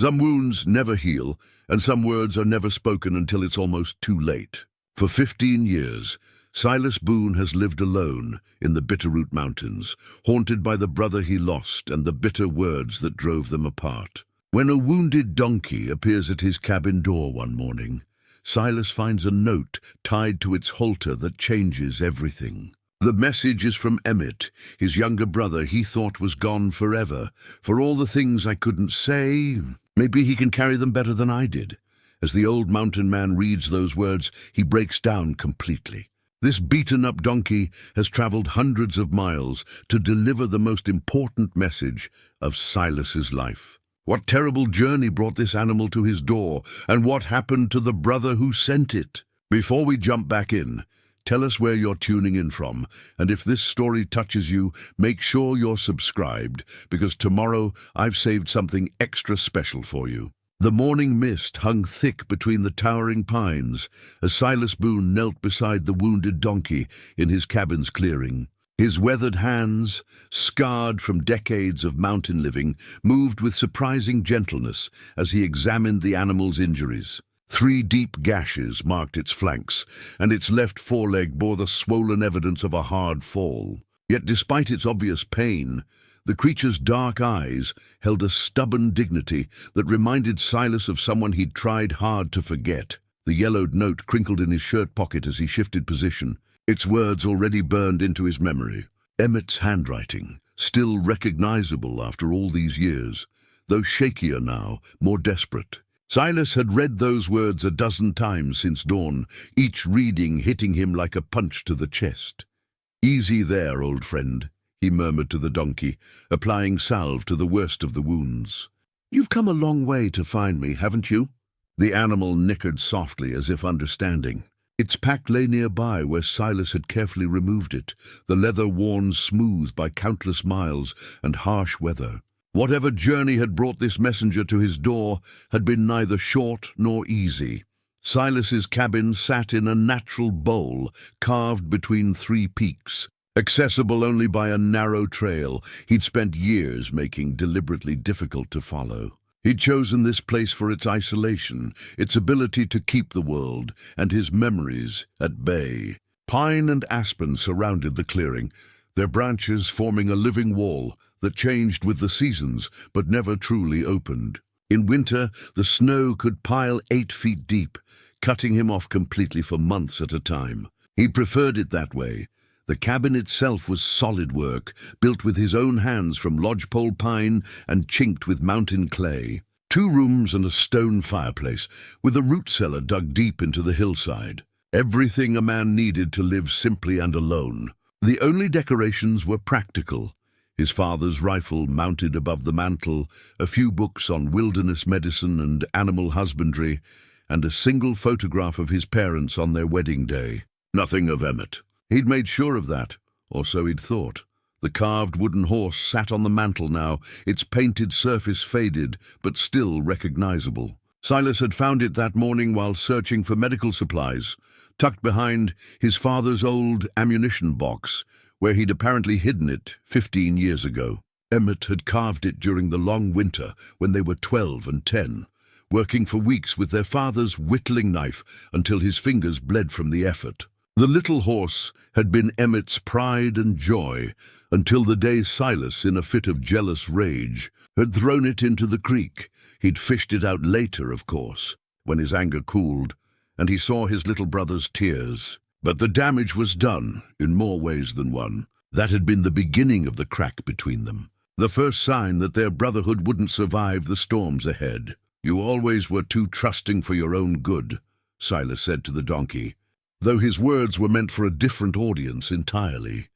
Some wounds never heal, and some words are never spoken until it's almost too late. For 15 years, Silas Boone has lived alone in the Bitterroot Mountains, haunted by the brother he lost and the bitter words that drove them apart. When a wounded donkey appears at his cabin door one morning, Silas finds a note tied to its halter that changes everything. The message is from Emmett, his younger brother he thought was gone forever. For all the things I couldn't say, maybe he can carry them better than I did. As the old mountain man reads those words, he breaks down completely. This beaten-up donkey has traveled hundreds of miles to deliver the most important message of Silas's life. What terrible journey brought this animal to his door, and what happened to the brother who sent it? Before we jump back in, tell us where you're tuning in from, and if this story touches you, make sure you're subscribed, because tomorrow I've saved something extra special for you. The morning mist hung thick between the towering pines as Silas Boone knelt beside the wounded donkey in his cabin's clearing. His weathered hands, scarred from decades of mountain living, moved with surprising gentleness as he examined the animal's injuries. 3 deep gashes marked its flanks, and its left foreleg bore the swollen evidence of a hard fall. Yet despite its obvious pain, the creature's dark eyes held a stubborn dignity that reminded Silas of someone he'd tried hard to forget. The yellowed note crinkled in his shirt pocket as he shifted position, its words already burned into his memory. Emmett's handwriting, still recognizable after all these years, though shakier now, more desperate. Silas had read those words a dozen times since dawn, each reading hitting him like a punch to the chest. "Easy there, old friend," he murmured to the donkey, applying salve to the worst of the wounds. "You've come a long way to find me, haven't you?" The animal nickered softly as if understanding. Its pack lay nearby where Silas had carefully removed it, the leather worn smooth by countless miles and harsh weather. Whatever journey had brought this messenger to his door had been neither short nor easy. Silas's cabin sat in a natural bowl carved between 3 peaks, accessible only by a narrow trail he'd spent years making deliberately difficult to follow. He'd chosen this place for its isolation, its ability to keep the world, and his memories at bay. Pine and aspen surrounded the clearing, their branches forming a living wall that changed with the seasons but never truly opened. In winter, the snow could pile 8 feet deep, cutting him off completely for months at a time. He preferred it that way. The cabin itself was solid work, built with his own hands from lodgepole pine and chinked with mountain clay. 2 rooms and a stone fireplace, with a root cellar dug deep into the hillside. Everything a man needed to live simply and alone. The only decorations were practical. His father's rifle mounted above the mantel, a few books on wilderness medicine and animal husbandry, and a single photograph of his parents on their wedding day. Nothing of Emmett. He'd made sure of that, or so he'd thought. The carved wooden horse sat on the mantel now, its painted surface faded, but still recognizable. Silas had found it that morning while searching for medical supplies, tucked behind his father's old ammunition box, where he'd apparently hidden it 15 years ago. Emmett had carved it during the long winter when they were 12 and 10, working for weeks with their father's whittling knife until his fingers bled from the effort. The little horse had been Emmett's pride and joy until the day Silas, in a fit of jealous rage, had thrown it into the creek. He'd fished it out later, of course, when his anger cooled, and he saw his little brother's tears. But the damage was done, in more ways than one. That had been the beginning of the crack between them, the first sign that their brotherhood wouldn't survive the storms ahead. "You always were too trusting for your own good," Silas said to the donkey, though his words were meant for a different audience entirely.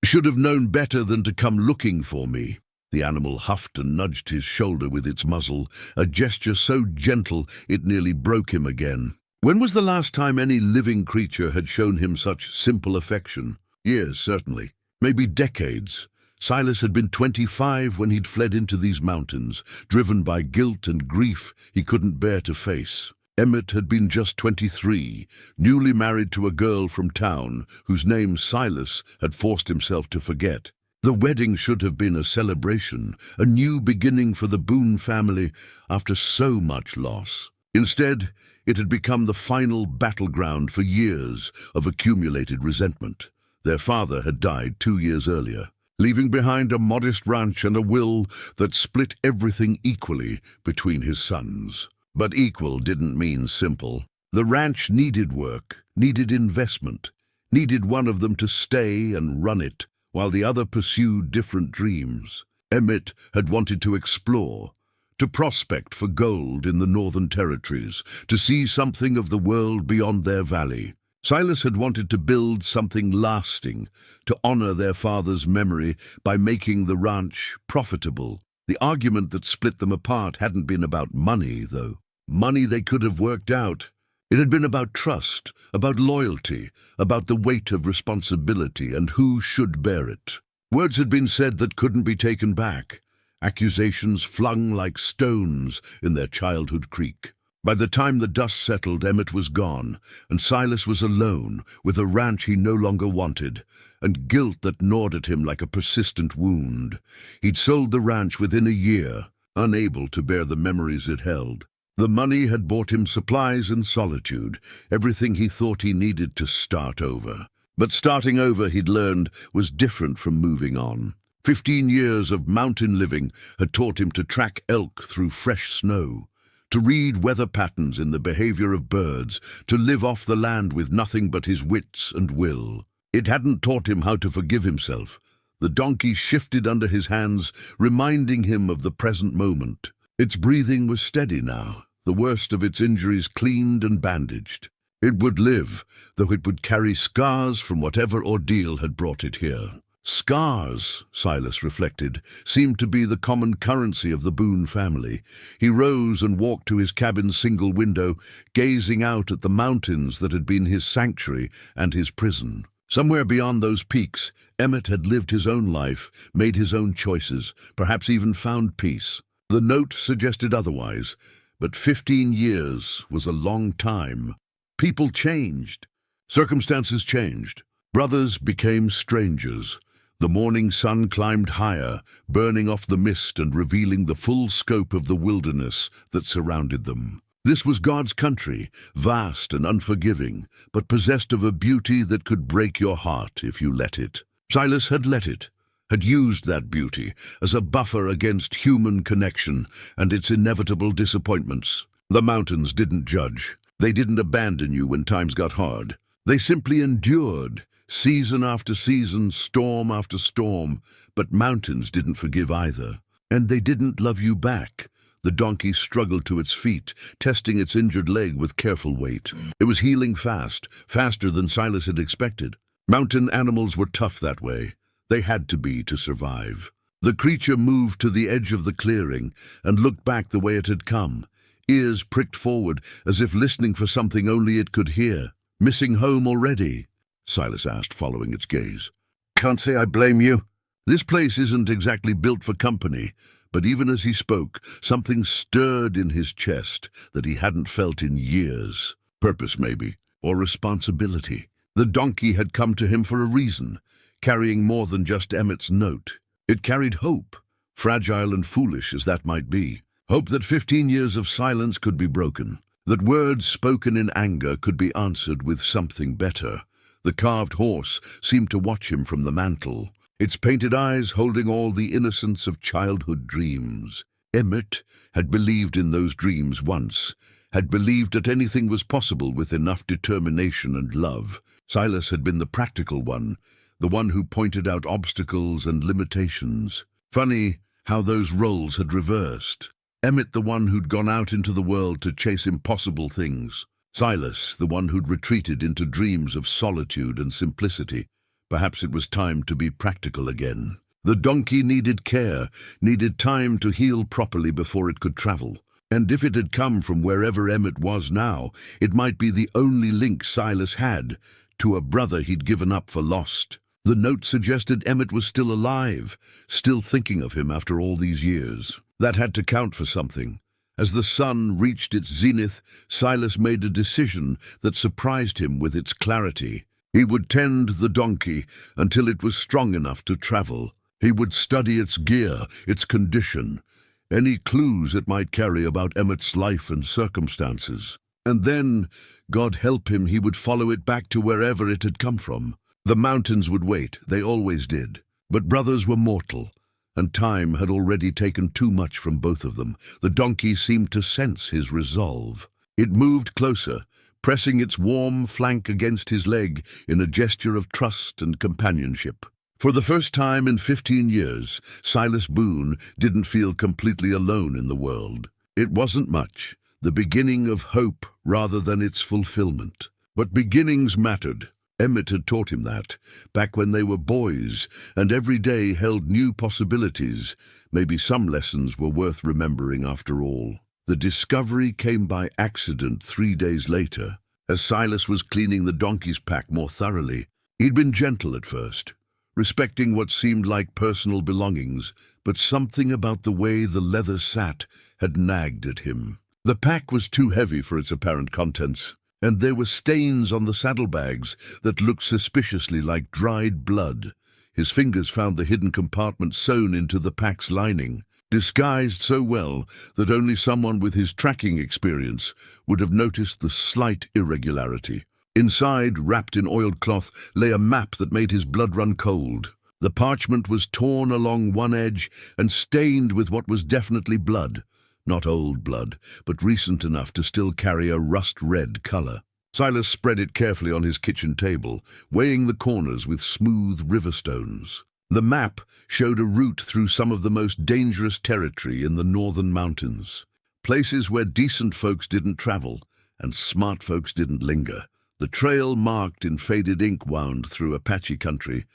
"Should have known better than to come looking for me." The animal huffed and nudged his shoulder with its muzzle, a gesture so gentle it nearly broke him again. When was the last time any living creature had shown him such simple affection? Years, certainly. Maybe decades. Silas had been 25 when he'd fled into these mountains, driven by guilt and grief he couldn't bear to face. Emmett had been just 23, newly married to a girl from town whose name Silas had forced himself to forget. The wedding should have been a celebration, a new beginning for the Boone family after so much loss. Instead, it had become the final battleground for years of accumulated resentment. Their father had died 2 years earlier, leaving behind a modest ranch and a will that split everything equally between his sons. But equal didn't mean simple. The ranch needed work, needed investment, needed one of them to stay and run it, while the other pursued different dreams. Emmett had wanted to explore, to prospect for gold in the Northern Territories, to see something of the world beyond their valley. Silas had wanted to build something lasting, to honor their father's memory by making the ranch profitable. The argument that split them apart hadn't been about money, though. Money they could have worked out. It had been about trust, about loyalty, about the weight of responsibility and who should bear it. Words had been said that couldn't be taken back, accusations flung like stones in their childhood creek. By the time the dust settled, Emmett was gone, and Silas was alone with a ranch he no longer wanted, and guilt that gnawed at him like a persistent wound. He'd sold the ranch within a year, unable to bear the memories it held. The money had bought him supplies and solitude, everything he thought he needed to start over. But starting over, he'd learned, was different from moving on. 15 years of mountain living had taught him to track elk through fresh snow, to read weather patterns in the behavior of birds, to live off the land with nothing but his wits and will. It hadn't taught him how to forgive himself. The donkey shifted under his hands, reminding him of the present moment. Its breathing was steady now, the worst of its injuries cleaned and bandaged. It would live, though it would carry scars from whatever ordeal had brought it here. Scars, Silas reflected, seemed to be the common currency of the Boone family. He rose and walked to his cabin's single window, gazing out at the mountains that had been his sanctuary and his prison. Somewhere beyond those peaks, Emmett had lived his own life, made his own choices, perhaps even found peace. The note suggested otherwise, but 15 years was a long time. People changed. Circumstances changed. Brothers became strangers. The morning sun climbed higher, burning off the mist and revealing the full scope of the wilderness that surrounded them. This was God's country, vast and unforgiving, but possessed of a beauty that could break your heart if you let it. Silas had let it, had used that beauty as a buffer against human connection and its inevitable disappointments. The mountains didn't judge. They didn't abandon you when times got hard. They simply endured, season after season, storm after storm, but mountains didn't forgive either. And they didn't love you back. The donkey struggled to its feet, testing its injured leg with careful weight. It was healing fast, faster than Silas had expected. Mountain animals were tough that way. They had to be to survive. The creature moved to the edge of the clearing and looked back the way it had come, ears pricked forward as if listening for something only it could hear. "Missing home already?" Silas asked, following its gaze. "Can't say I blame you. This place isn't exactly built for company." But even as he spoke, something stirred in his chest that he hadn't felt in years. Purpose, maybe, or responsibility. The donkey had come to him for a reason, carrying more than just Emmett's note. It carried hope, fragile and foolish as that might be. Hope that 15 years of silence could be broken, that words spoken in anger could be answered with something better. The carved horse seemed to watch him from the mantle, its painted eyes holding all the innocence of childhood dreams. Emmett had believed in those dreams once, had believed that anything was possible with enough determination and love. Silas had been the practical one, the one who pointed out obstacles and limitations. Funny how those roles had reversed. Emmett the one who'd gone out into the world to chase impossible things. Silas the one who'd retreated into dreams of solitude and simplicity. Perhaps it was time to be practical again. The donkey needed care, needed time to heal properly before it could travel. And if it had come from wherever Emmett was now, it might be the only link Silas had to a brother he'd given up for lost. The note suggested Emmett was still alive, still thinking of him after all these years. That had to count for something. As the sun reached its zenith, Silas made a decision that surprised him with its clarity. He would tend the donkey until it was strong enough to travel, He would study its gear, its condition, any clues it might carry about Emmett's life and circumstances. And then, God help him, he would follow it back to wherever it had come from. The mountains would wait, they always did. But brothers were mortal, and time had already taken too much from both of them. The donkey seemed to sense his resolve. It moved closer, pressing its warm flank against his leg in a gesture of trust and companionship. For the first time in 15 years, Silas Boone didn't feel completely alone in the world. It wasn't much, the beginning of hope rather than its fulfillment. But beginnings mattered. Emmett had taught him that, back when they were boys, and every day held new possibilities. Maybe some lessons were worth remembering after all. The discovery came by accident 3 days later, as Silas was cleaning the donkey's pack more thoroughly. He'd been gentle at first, respecting what seemed like personal belongings, but something about the way the leather sat had nagged at him. The pack was too heavy for its apparent contents, and there were stains on the saddlebags that looked suspiciously like dried blood. His fingers found the hidden compartment sewn into the pack's lining, disguised so well that only someone with his tracking experience would have noticed the slight irregularity. Inside, wrapped in oiled cloth, lay a map that made his blood run cold. The parchment was torn along one edge and stained with what was definitely blood. Not old blood, but recent enough to still carry a rust-red color. Silas spread it carefully on his kitchen table, weighing the corners with smooth river stones. The map showed a route through some of the most dangerous territory in the northern mountains. Places where decent folks didn't travel and smart folks didn't linger. The trail marked in faded ink wound through Apache country,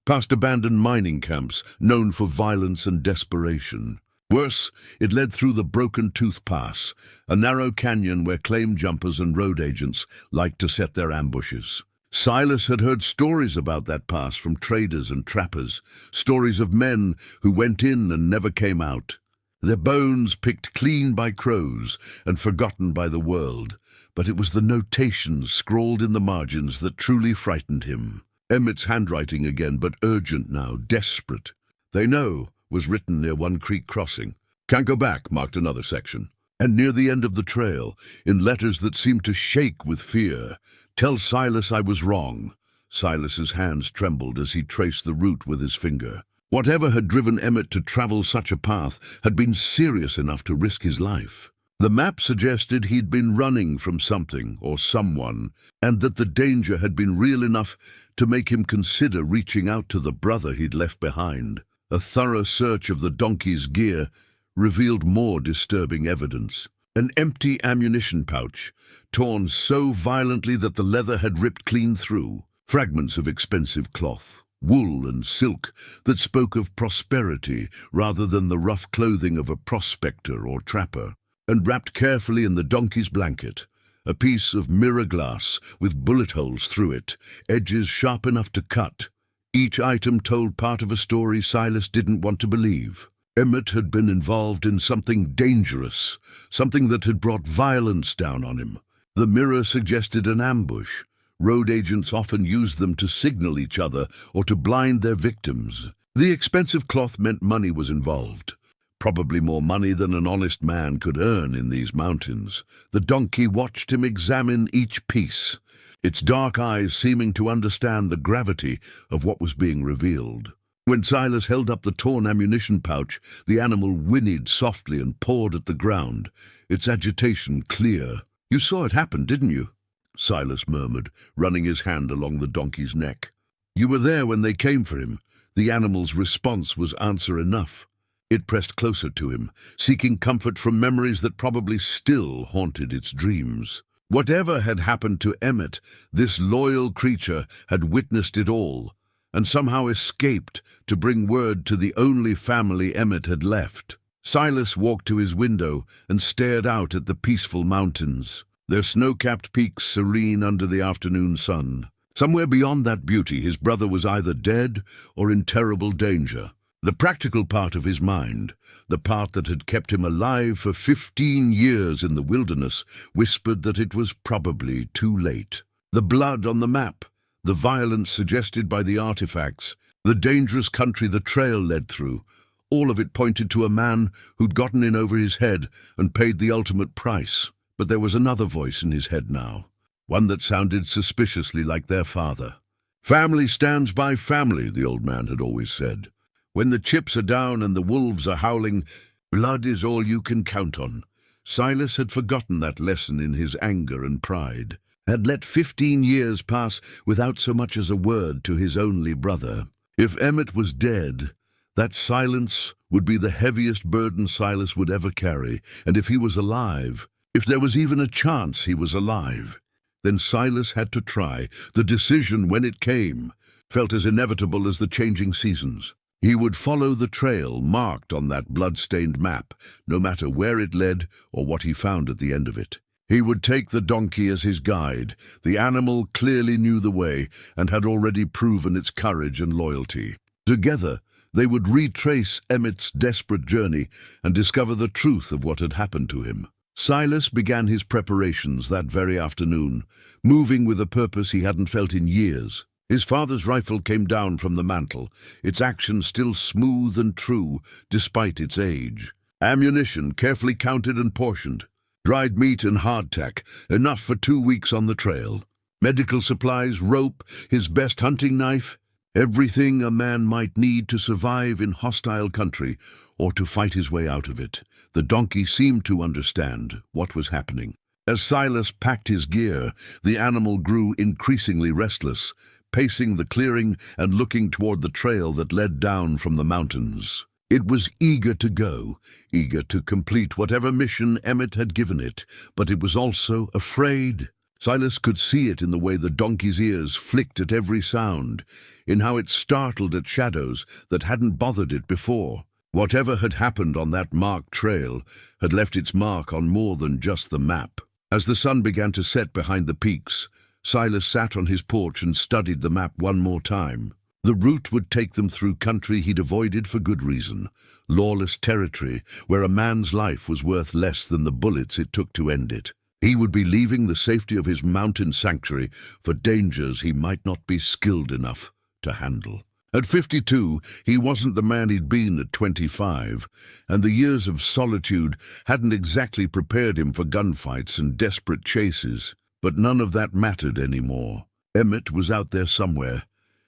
past abandoned mining camps known for violence and desperation. Worse, it led through the Broken Tooth Pass, a narrow canyon where claim jumpers and road agents liked to set their ambushes. Silas had heard stories about that pass from traders and trappers, stories of men who went in and never came out, their bones picked clean by crows and forgotten by the world. But it was the notations scrawled in the margins that truly frightened him. Emmett's handwriting again, but urgent now, desperate. "They know" was written near one creek crossing. "Can't go back" marked another section. And near the end of the trail, in letters that seemed to shake with fear, "Tell Silas I was wrong." Silas's hands trembled as he traced the route with his finger. Whatever had driven Emmett to travel such a path had been serious enough to risk his life. The map suggested he'd been running from something or someone, and that the danger had been real enough to make him consider reaching out to the brother he'd left behind. A thorough search of the donkey's gear revealed more disturbing evidence. An empty ammunition pouch, torn so violently that the leather had ripped clean through. Fragments of expensive cloth, wool and silk that spoke of prosperity rather than the rough clothing of a prospector or trapper. And wrapped carefully in the donkey's blanket, a piece of mirror glass with bullet holes through it, edges sharp enough to cut. Each item told part of a story Silas didn't want to believe. Emmett had been involved in something dangerous, something that had brought violence down on him. The mirror suggested an ambush. Road agents often used them to signal each other or to blind their victims. The expensive cloth meant money was involved. Probably more money than an honest man could earn in these mountains. The donkey watched him examine each piece, its dark eyes seeming to understand the gravity of what was being revealed. When Silas held up the torn ammunition pouch, the animal whinnied softly and pawed at the ground, its agitation clear. "You saw it happen, didn't you?" Silas murmured, running his hand along the donkey's neck. "You were there when they came for him." The animal's response was answer enough. It pressed closer to him, seeking comfort from memories that probably still haunted its dreams. Whatever had happened to Emmett, this loyal creature had witnessed it all, and somehow escaped to bring word to the only family Emmett had left. Silas walked to his window and stared out at the peaceful mountains, their snow-capped peaks serene under the afternoon sun. Somewhere beyond that beauty, his brother was either dead or in terrible danger. The practical part of his mind, the part that had kept him alive for 15 years in the wilderness, whispered that it was probably too late. The blood on the map, the violence suggested by the artifacts, The dangerous country the trail led through, all of it pointed to a man who'd gotten in over his head and paid the ultimate price. But there was another voice in his head now, one that sounded suspiciously like their father. "Family stands by family," the old man had always said. "When the chips are down and the wolves are howling, blood is all you can count on." Silas had forgotten that lesson in his anger and pride, had let 15 years pass without so much as a word to his only brother. If Emmett was dead, that silence would be the heaviest burden Silas would ever carry, and if he was alive, if there was even a chance he was alive, then Silas had to try. The decision, when it came, felt as inevitable as the changing seasons. He would follow the trail marked on that blood-stained map, no matter where it led or what he found at the end of it. He would take the donkey as his guide. The animal clearly knew the way and had already proven its courage and loyalty. Together, they would retrace Emmett's desperate journey and discover the truth of what had happened to him. Silas began his preparations that very afternoon, moving with a purpose he hadn't felt in years. His father's rifle came down from the mantel, its action still smooth and true despite its age. Ammunition carefully counted and portioned. Dried meat and hardtack, enough for 2 weeks on the trail. Medical supplies, rope, his best hunting knife, everything a man might need to survive in hostile country or to fight his way out of it. The donkey seemed to understand what was happening. As Silas packed his gear, the animal grew increasingly restless, pacing the clearing and looking toward the trail that led down from the mountains. It was eager to go, eager to complete whatever mission Emmett had given it, but it was also afraid. Silas could see it in the way the donkey's ears flicked at every sound, in how it startled at shadows that hadn't bothered it before. Whatever had happened on that marked trail had left its mark on more than just the map. As the sun began to set behind the peaks, Silas sat on his porch and studied the map one more time. The route would take them through country he'd avoided for good reason, lawless territory where a man's life was worth less than the bullets it took to end it. He would be leaving the safety of his mountain sanctuary for dangers he might not be skilled enough to handle. At 52, he wasn't the man he'd been at 25, and the years of solitude hadn't exactly prepared him for gunfights and desperate chases. But none of that mattered anymore. Emmett was out there somewhere,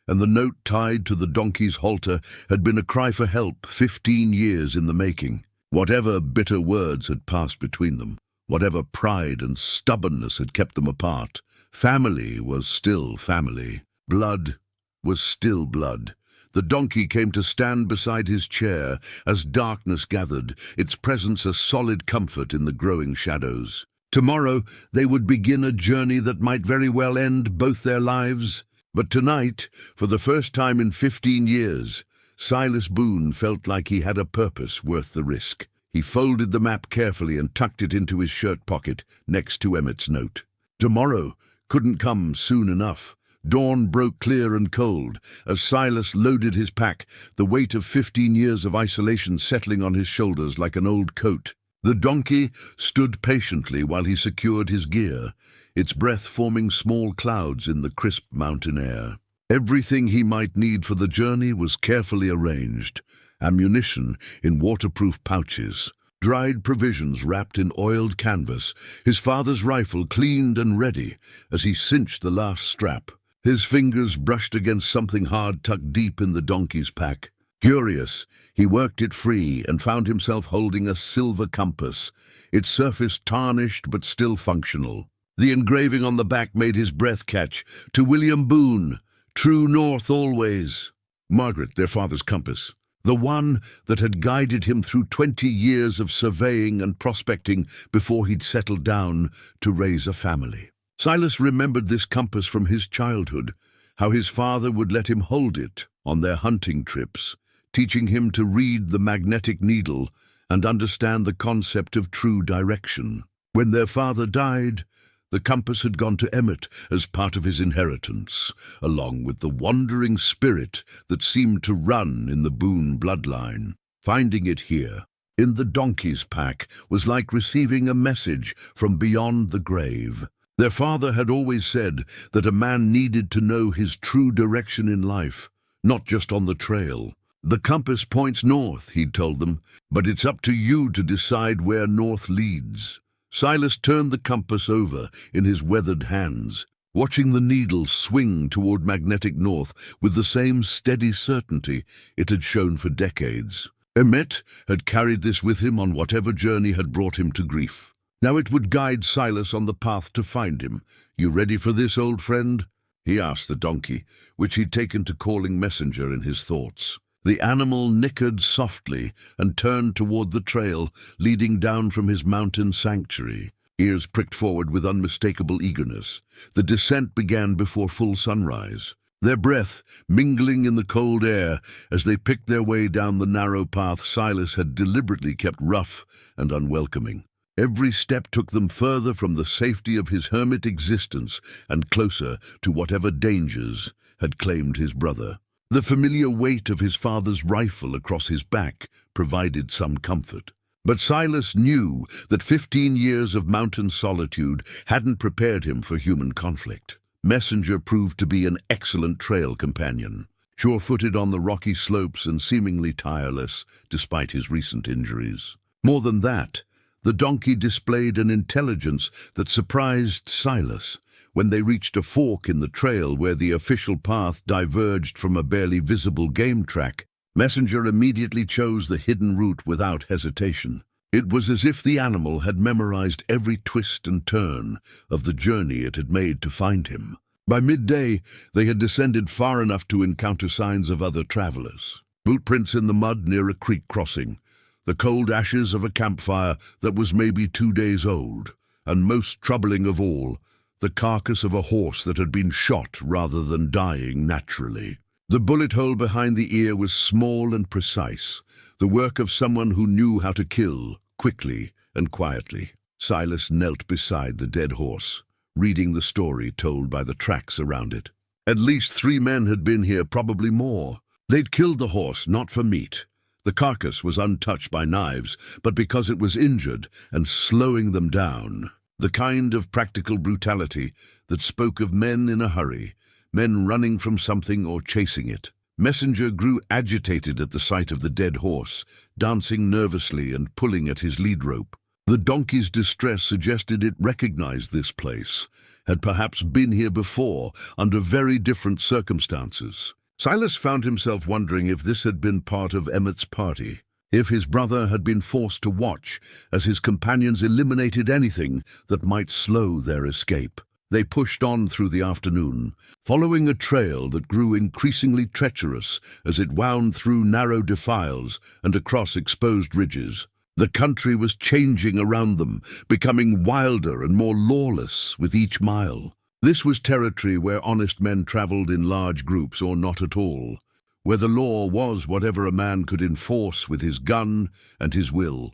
and the note tied to the donkey's halter had been a cry for help 15 years in the making. Whatever bitter words had passed between them, whatever pride and stubbornness had kept them apart, family was still family. Blood was still blood. The donkey came to stand beside his chair as darkness gathered, its presence a solid comfort in the growing shadows. Tomorrow they would begin a journey that might very well end both their lives. But tonight, for the first time in 15 years, Silas Boone felt like he had a purpose worth the risk. He folded the map carefully and tucked it into his shirt pocket next to Emmett's note. Tomorrow couldn't come soon enough. Dawn broke clear and cold. As Silas loaded his pack, the weight of 15 years of isolation settling on his shoulders like an old coat. The donkey stood patiently while he secured his gear, its breath forming small clouds in the crisp mountain air. Everything he might need for the journey was carefully arranged. Ammunition in waterproof pouches, dried provisions wrapped in oiled canvas, his father's rifle cleaned and ready as he cinched the last strap. His fingers brushed against something hard tucked deep in the donkey's pack. Curious, he worked it free and found himself holding a silver compass, its surface tarnished but still functional. The engraving on the back made his breath catch. To William Boone, true north always. Margaret, their father's compass, the one that had guided him through 20 years of surveying and prospecting before he'd settled down to raise a family. Silas remembered this compass from his childhood, how his father would let him hold it on their hunting trips, teaching him to read the magnetic needle and understand the concept of true direction. When their father died, the compass had gone to Emmett as part of his inheritance, along with the wandering spirit that seemed to run in the Boone bloodline. Finding it here, in the donkey's pack, was like receiving a message from beyond the grave. Their father had always said that a man needed to know his true direction in life, not just on the trail. "The compass points north," he'd told them, "but it's up to you to decide where north leads." Silas turned the compass over in his weathered hands, watching the needle swing toward magnetic north with the same steady certainty it had shown for decades. Emmett had carried this with him on whatever journey had brought him to grief. Now it would guide Silas on the path to find him. "You ready for this, old friend?" he asked the donkey, which he'd taken to calling messenger in his thoughts. The animal nickered softly and turned toward the trail leading down from his mountain sanctuary. Ears pricked forward with unmistakable eagerness. The descent began before full sunrise, their breath mingling in the cold air as they picked their way down the narrow path Silas had deliberately kept rough and unwelcoming. Every step took them further from the safety of his hermit existence and closer to whatever dangers had claimed his brother. The familiar weight of his father's rifle across his back provided some comfort. But Silas knew that 15 years of mountain solitude hadn't prepared him for human conflict. Messenger proved to be an excellent trail companion, sure-footed on the rocky slopes and seemingly tireless despite his recent injuries. More than that, the donkey displayed an intelligence that surprised Silas. When they reached a fork in the trail where the official path diverged from a barely visible game track, Messenger immediately chose the hidden route without hesitation. It was as if the animal had memorized every twist and turn of the journey it had made to find him. By midday, they had descended far enough to encounter signs of other travelers. Bootprints in the mud near a creek crossing, the cold ashes of a campfire that was maybe 2 days old, and most troubling of all, the carcass of a horse that had been shot rather than dying naturally. The bullet hole behind the ear was small and precise, the work of someone who knew how to kill, quickly and quietly. Silas knelt beside the dead horse, reading the story told by the tracks around it. At least 3 men had been here, probably more. They'd killed the horse not for meat. The carcass was untouched by knives, but because it was injured and slowing them down. The kind of practical brutality that spoke of men in a hurry, men running from something or chasing it. Messenger grew agitated at the sight of the dead horse, dancing nervously and pulling at his lead rope. The donkey's distress suggested it recognized this place, had perhaps been here before, under very different circumstances. Silas found himself wondering if this had been part of Emmett's party, if his brother had been forced to watch as his companions eliminated anything that might slow their escape. They pushed on through the afternoon, following a trail that grew increasingly treacherous as it wound through narrow defiles and across exposed ridges. The country was changing around them, becoming wilder and more lawless with each mile. This was territory where honest men traveled in large groups or not at all, where the law was whatever a man could enforce with his gun and his will.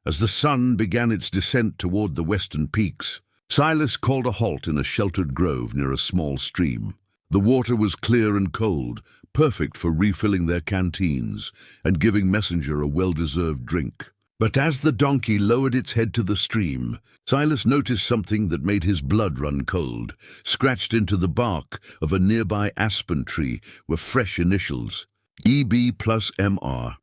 As the sun began its descent toward the western peaks, Silas called a halt in a sheltered grove near a small stream. The water was clear and cold, perfect for refilling their canteens and giving Messenger a well-deserved drink. But as the donkey lowered its head to the stream, Silas noticed something that made his blood run cold. Scratched into the bark of a nearby aspen tree were fresh initials, EB plus MR,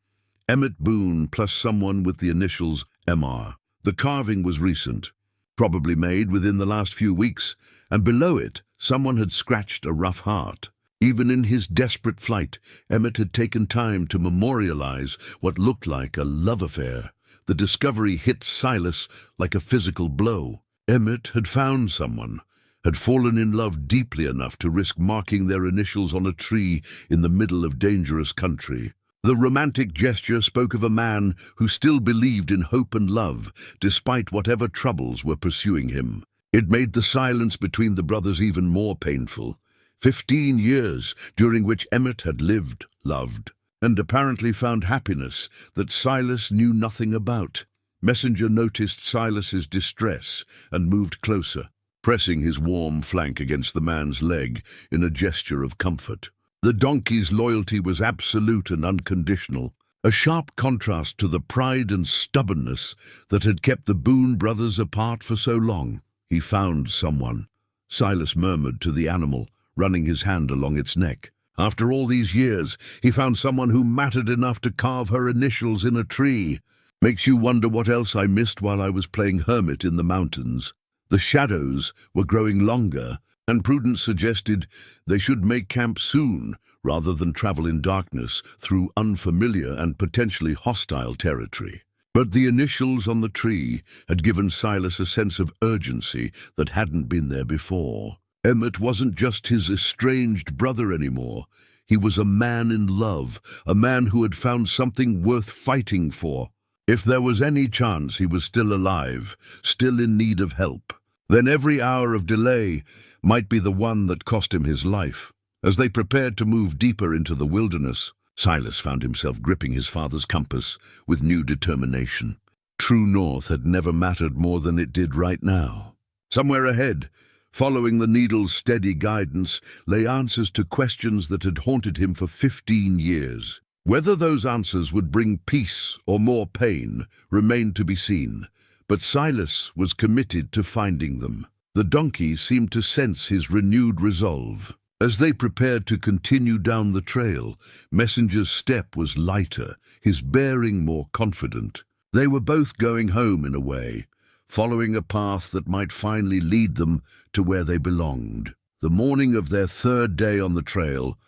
Emmett Boone plus someone with the initials MR. The carving was recent, probably made within the last few weeks, and below it, someone had scratched a rough heart. Even in his desperate flight, Emmett had taken time to memorialize what looked like a love affair. The discovery hit Silas like a physical blow. Emmett had found someone, had fallen in love deeply enough to risk marking their initials on a tree in the middle of dangerous country. The romantic gesture spoke of a man who still believed in hope and love, despite whatever troubles were pursuing him. It made the silence between the brothers even more painful. 15 years during which Emmett had lived, loved, and apparently found happiness that Silas knew nothing about. Messenger noticed Silas's distress and moved closer, pressing his warm flank against the man's leg in a gesture of comfort. The donkey's loyalty was absolute and unconditional, a sharp contrast to the pride and stubbornness that had kept the Boone brothers apart for so long. He found someone, Silas murmured to the animal, running his hand along its neck. After all these years, he found someone who mattered enough to carve her initials in a tree. Makes you wonder what else I missed while I was playing hermit in the mountains. The shadows were growing longer, and Prudence suggested they should make camp soon, rather than travel in darkness through unfamiliar and potentially hostile territory. But the initials on the tree had given Silas a sense of urgency that hadn't been there before. Emmett wasn't just his estranged brother anymore. He was a man in love, a man who had found something worth fighting for. If there was any chance he was still alive, still in need of help, then every hour of delay might be the one that cost him his life. As they prepared to move deeper into the wilderness, Silas found himself gripping his father's compass with new determination. True north had never mattered more than it did right now. Somewhere ahead, following the needle's steady guidance, lay answers to questions that had haunted him for 15 years. Whether those answers would bring peace or more pain remained to be seen, but Silas was committed to finding them. The donkey seemed to sense his renewed resolve. As they prepared to continue down the trail, Messenger's step was lighter, his bearing more confident. They were both going home in a way, following a path that might finally lead them to where they belonged. The morning of their third day on the trail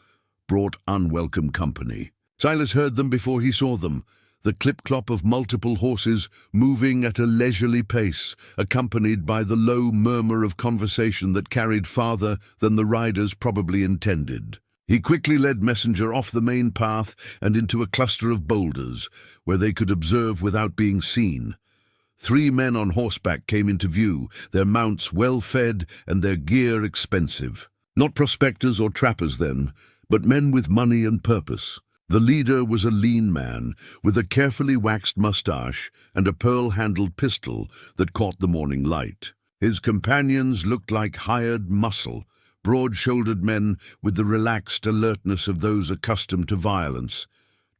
brought unwelcome company. Silas heard them before he saw them, the clip-clop of multiple horses moving at a leisurely pace, accompanied by the low murmur of conversation that carried farther than the riders probably intended. He quickly led Messenger off the main path and into a cluster of boulders, where they could observe without being seen. 3 men on horseback came into view, their mounts well-fed and their gear expensive. Not prospectors or trappers then, but men with money and purpose. The leader was a lean man, with a carefully waxed mustache and a pearl-handled pistol that caught the morning light. His companions looked like hired muscle, broad-shouldered men with the relaxed alertness of those accustomed to violence.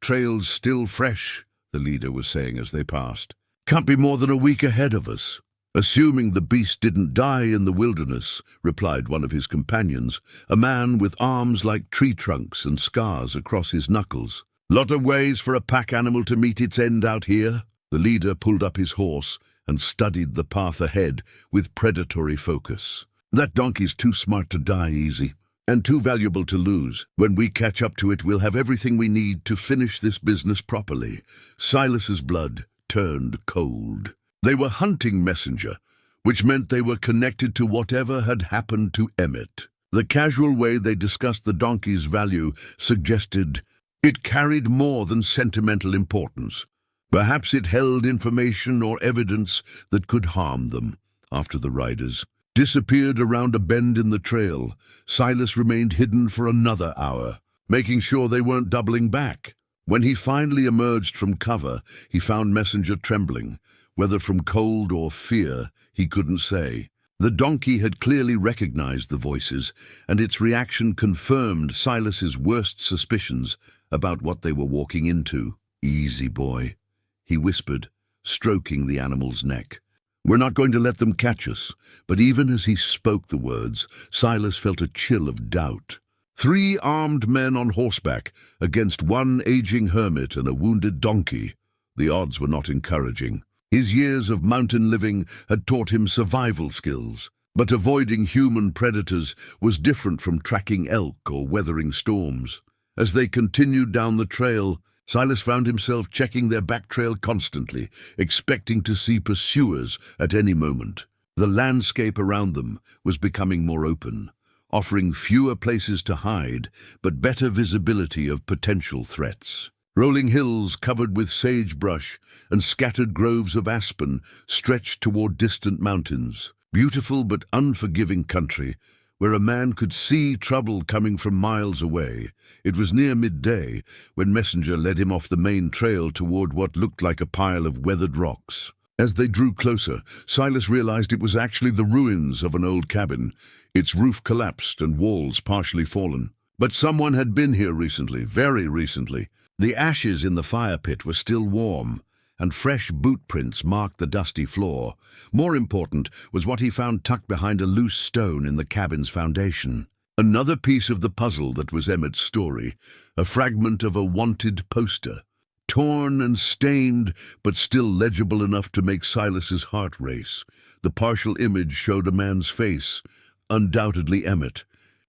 "Trail's still fresh," the leader was saying as they passed. "Can't be more than a week ahead of us." "Assuming the beast didn't die in the wilderness," replied one of his companions, a man with arms like tree trunks and scars across his knuckles. "Lot of ways for a pack animal to meet its end out here." The leader pulled up his horse and studied the path ahead with predatory focus. "That donkey's too smart to die easy, and too valuable to lose. When we catch up to it, we'll have everything we need to finish this business properly." Silas's blood turned cold. They were hunting Messenger, which meant they were connected to whatever had happened to Emmett. The casual way they discussed the donkey's value suggested it carried more than sentimental importance. Perhaps it held information or evidence that could harm them. After the riders disappeared around a bend in the trail, Silas remained hidden for another hour, making sure they weren't doubling back. When he finally emerged from cover, he found Messenger trembling. Whether from cold or fear, he couldn't say. The donkey had clearly recognized the voices, and its reaction confirmed Silas's worst suspicions about what they were walking into. "Easy, boy," he whispered, stroking the animal's neck. "We're not going to let them catch us." But even as he spoke the words, Silas felt a chill of doubt. 3 armed men on horseback against 1 aging hermit and a wounded donkey. The odds were not encouraging. His years of mountain living had taught him survival skills, but avoiding human predators was different from tracking elk or weathering storms. As they continued down the trail, Silas found himself checking their back trail constantly, expecting to see pursuers at any moment. The landscape around them was becoming more open, offering fewer places to hide, but better visibility of potential threats. Rolling hills covered with sagebrush and scattered groves of aspen stretched toward distant mountains. Beautiful but unforgiving country, where a man could see trouble coming from miles away. It was near midday when Messenger led him off the main trail toward what looked like a pile of weathered rocks. As they drew closer, Silas realized it was actually the ruins of an old cabin, its roof collapsed and walls partially fallen. But someone had been here recently, very recently. The ashes in the fire pit were still warm, and fresh boot prints marked the dusty floor. More important was what he found tucked behind a loose stone in the cabin's foundation. Another piece of the puzzle that was Emmett's story, a fragment of a wanted poster. Torn and stained, but still legible enough to make Silas's heart race. The partial image showed a man's face, undoubtedly Emmett,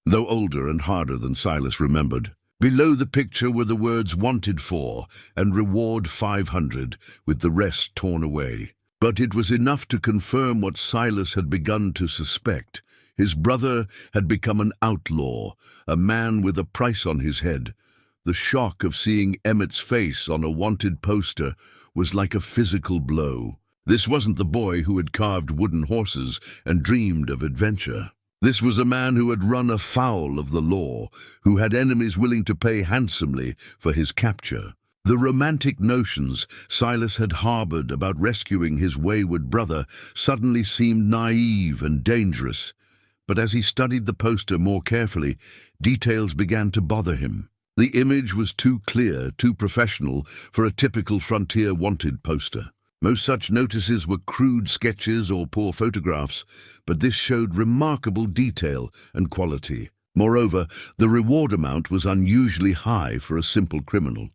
though older and harder than Silas remembered. Below the picture were the words "wanted for" and "reward 500, with the rest torn away. But it was enough to confirm what Silas had begun to suspect. His brother had become an outlaw, a man with a price on his head. The shock of seeing Emmett's face on a wanted poster was like a physical blow. This wasn't the boy who had carved wooden horses and dreamed of adventure. This was a man who had run afoul of the law, who had enemies willing to pay handsomely for his capture. The romantic notions Silas had harbored about rescuing his wayward brother suddenly seemed naive and dangerous. But as he studied the poster more carefully, details began to bother him. The image was too clear, too professional for a typical frontier wanted poster. Most such notices were crude sketches or poor photographs, but this showed remarkable detail and quality. Moreover, the reward amount was unusually high for a simple criminal.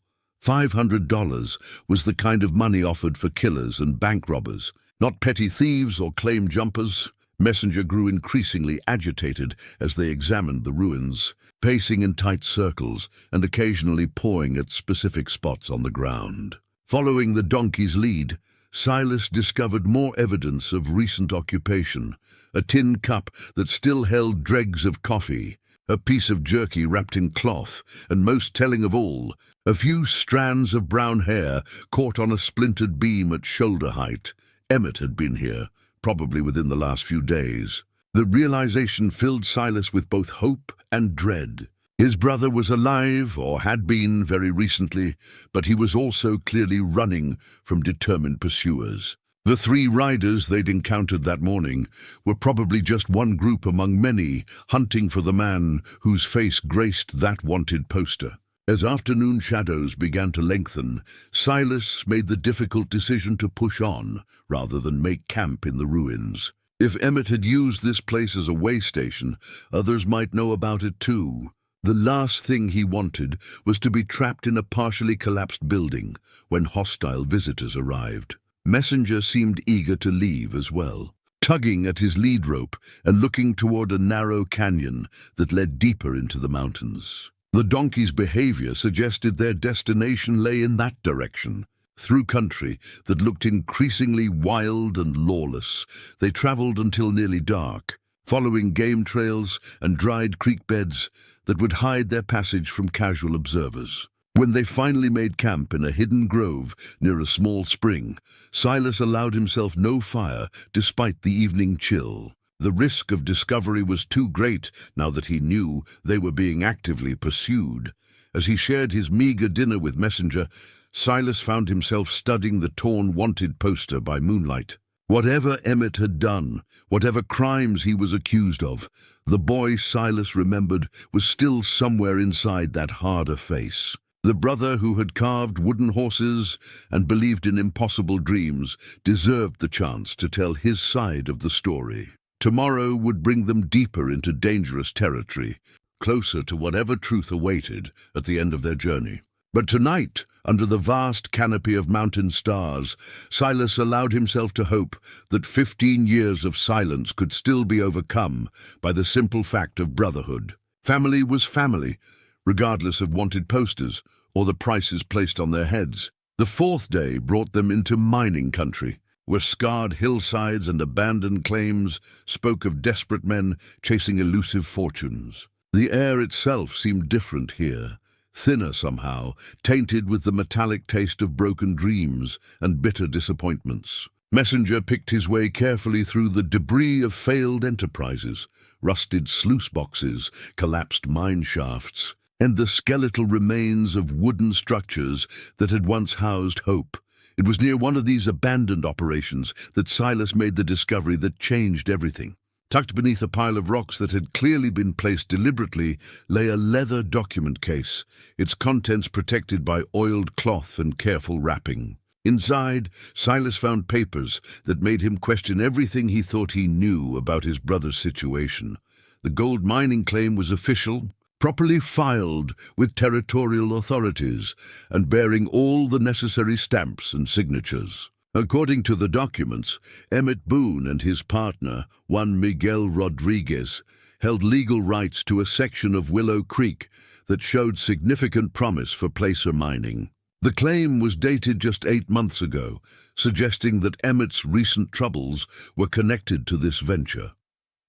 $500 was the kind of money offered for killers and bank robbers, not petty thieves or claim jumpers. Messenger grew increasingly agitated as they examined the ruins, pacing in tight circles and occasionally pawing at specific spots on the ground. Following the donkey's lead, Silas discovered more evidence of recent occupation: a tin cup that still held dregs of coffee, a piece of jerky wrapped in cloth, and most telling of all, a few strands of brown hair caught on a splintered beam at shoulder height. Emmett had been here, probably within the last few days. The realization filled Silas with both hope and dread. His brother was alive, or had been very recently, but he was also clearly running from determined pursuers. The 3 riders they'd encountered that morning were probably just one group among many hunting for the man whose face graced that wanted poster. As afternoon shadows began to lengthen, Silas made the difficult decision to push on rather than make camp in the ruins. If Emmett had used this place as a way station, others might know about it too. The last thing he wanted was to be trapped in a partially collapsed building when hostile visitors arrived. Messenger seemed eager to leave as well, tugging at his lead rope and looking toward a narrow canyon that led deeper into the mountains. The donkey's behavior suggested their destination lay in that direction. Through country that looked increasingly wild and lawless, they traveled until nearly dark, following game trails and dried creek beds that would hide their passage from casual observers. When they finally made camp in a hidden grove near a small spring, Silas allowed himself no fire despite the evening chill. The risk of discovery was too great now that he knew they were being actively pursued. As he shared his meager dinner with Messenger, Silas found himself studying the torn wanted poster by moonlight. Whatever Emmett had done, whatever crimes he was accused of, the boy Silas remembered was still somewhere inside that harder face. The brother who had carved wooden horses and believed in impossible dreams deserved the chance to tell his side of the story. Tomorrow would bring them deeper into dangerous territory, closer to whatever truth awaited at the end of their journey. But tonight, under the vast canopy of mountain stars, Silas allowed himself to hope that 15 years of silence could still be overcome by the simple fact of brotherhood. Family was family, regardless of wanted posters or the prices placed on their heads. The 4th day brought them into mining country, where scarred hillsides and abandoned claims spoke of desperate men chasing elusive fortunes. The air itself seemed different here, thinner somehow, tainted with the metallic taste of broken dreams and bitter disappointments. Messenger picked his way carefully through the debris of failed enterprises, rusted sluice boxes, collapsed mine shafts, and the skeletal remains of wooden structures that had once housed hope. It was near one of these abandoned operations that Silas made the discovery that changed everything. Tucked beneath a pile of rocks that had clearly been placed deliberately lay a leather document case, its contents protected by oiled cloth and careful wrapping. Inside, Silas found papers that made him question everything he thought he knew about his brother's situation. The gold mining claim was official, properly filed with territorial authorities, and bearing all the necessary stamps and signatures. According to the documents, Emmett Boone and his partner, Juan Miguel Rodriguez, held legal rights to a section of Willow Creek that showed significant promise for placer mining. The claim was dated just 8 months ago, suggesting that Emmett's recent troubles were connected to this venture.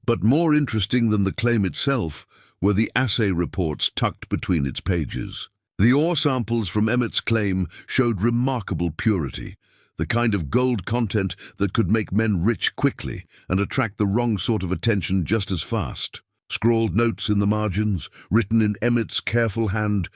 But more interesting than the claim itself were the assay reports tucked between its pages. The ore samples from Emmett's claim showed remarkable purity, the kind of gold content that could make men rich quickly and attract the wrong sort of attention just as fast. Scrawled notes in the margins, written in Emmett's careful hand,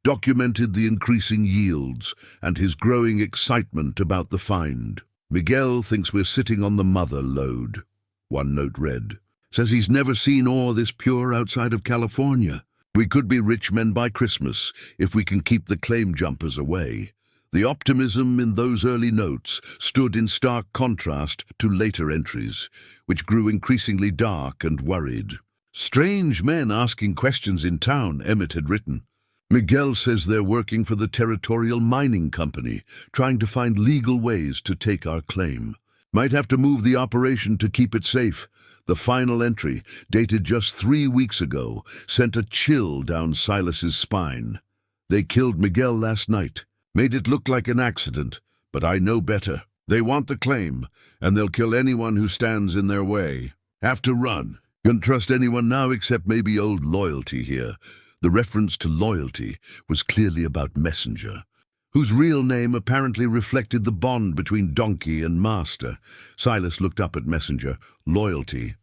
documented the increasing yields and his growing excitement about the find. "Miguel thinks we're sitting on the mother lode," one note read. "Says he's never seen ore this pure outside of California. We could be rich men by Christmas if we can keep the claim jumpers away." The optimism in those early notes stood in stark contrast to later entries, which grew increasingly dark and worried. "Strange men asking questions in town," Emmett had written. "Miguel says they're working for the Territorial Mining Company, trying to find legal ways to take our claim. Might have to move the operation to keep it safe." The final entry, dated just 3 weeks ago, sent a chill down Silas's spine. "They killed Miguel last night. Made it look like an accident, but I know better. They want the claim, and they'll kill anyone who stands in their way. Have to run. Can't trust anyone now except maybe old Loyalty here." The reference to Loyalty was clearly about Messenger, whose real name apparently reflected the bond between donkey and master. Silas looked up at Messenger, Loyalty,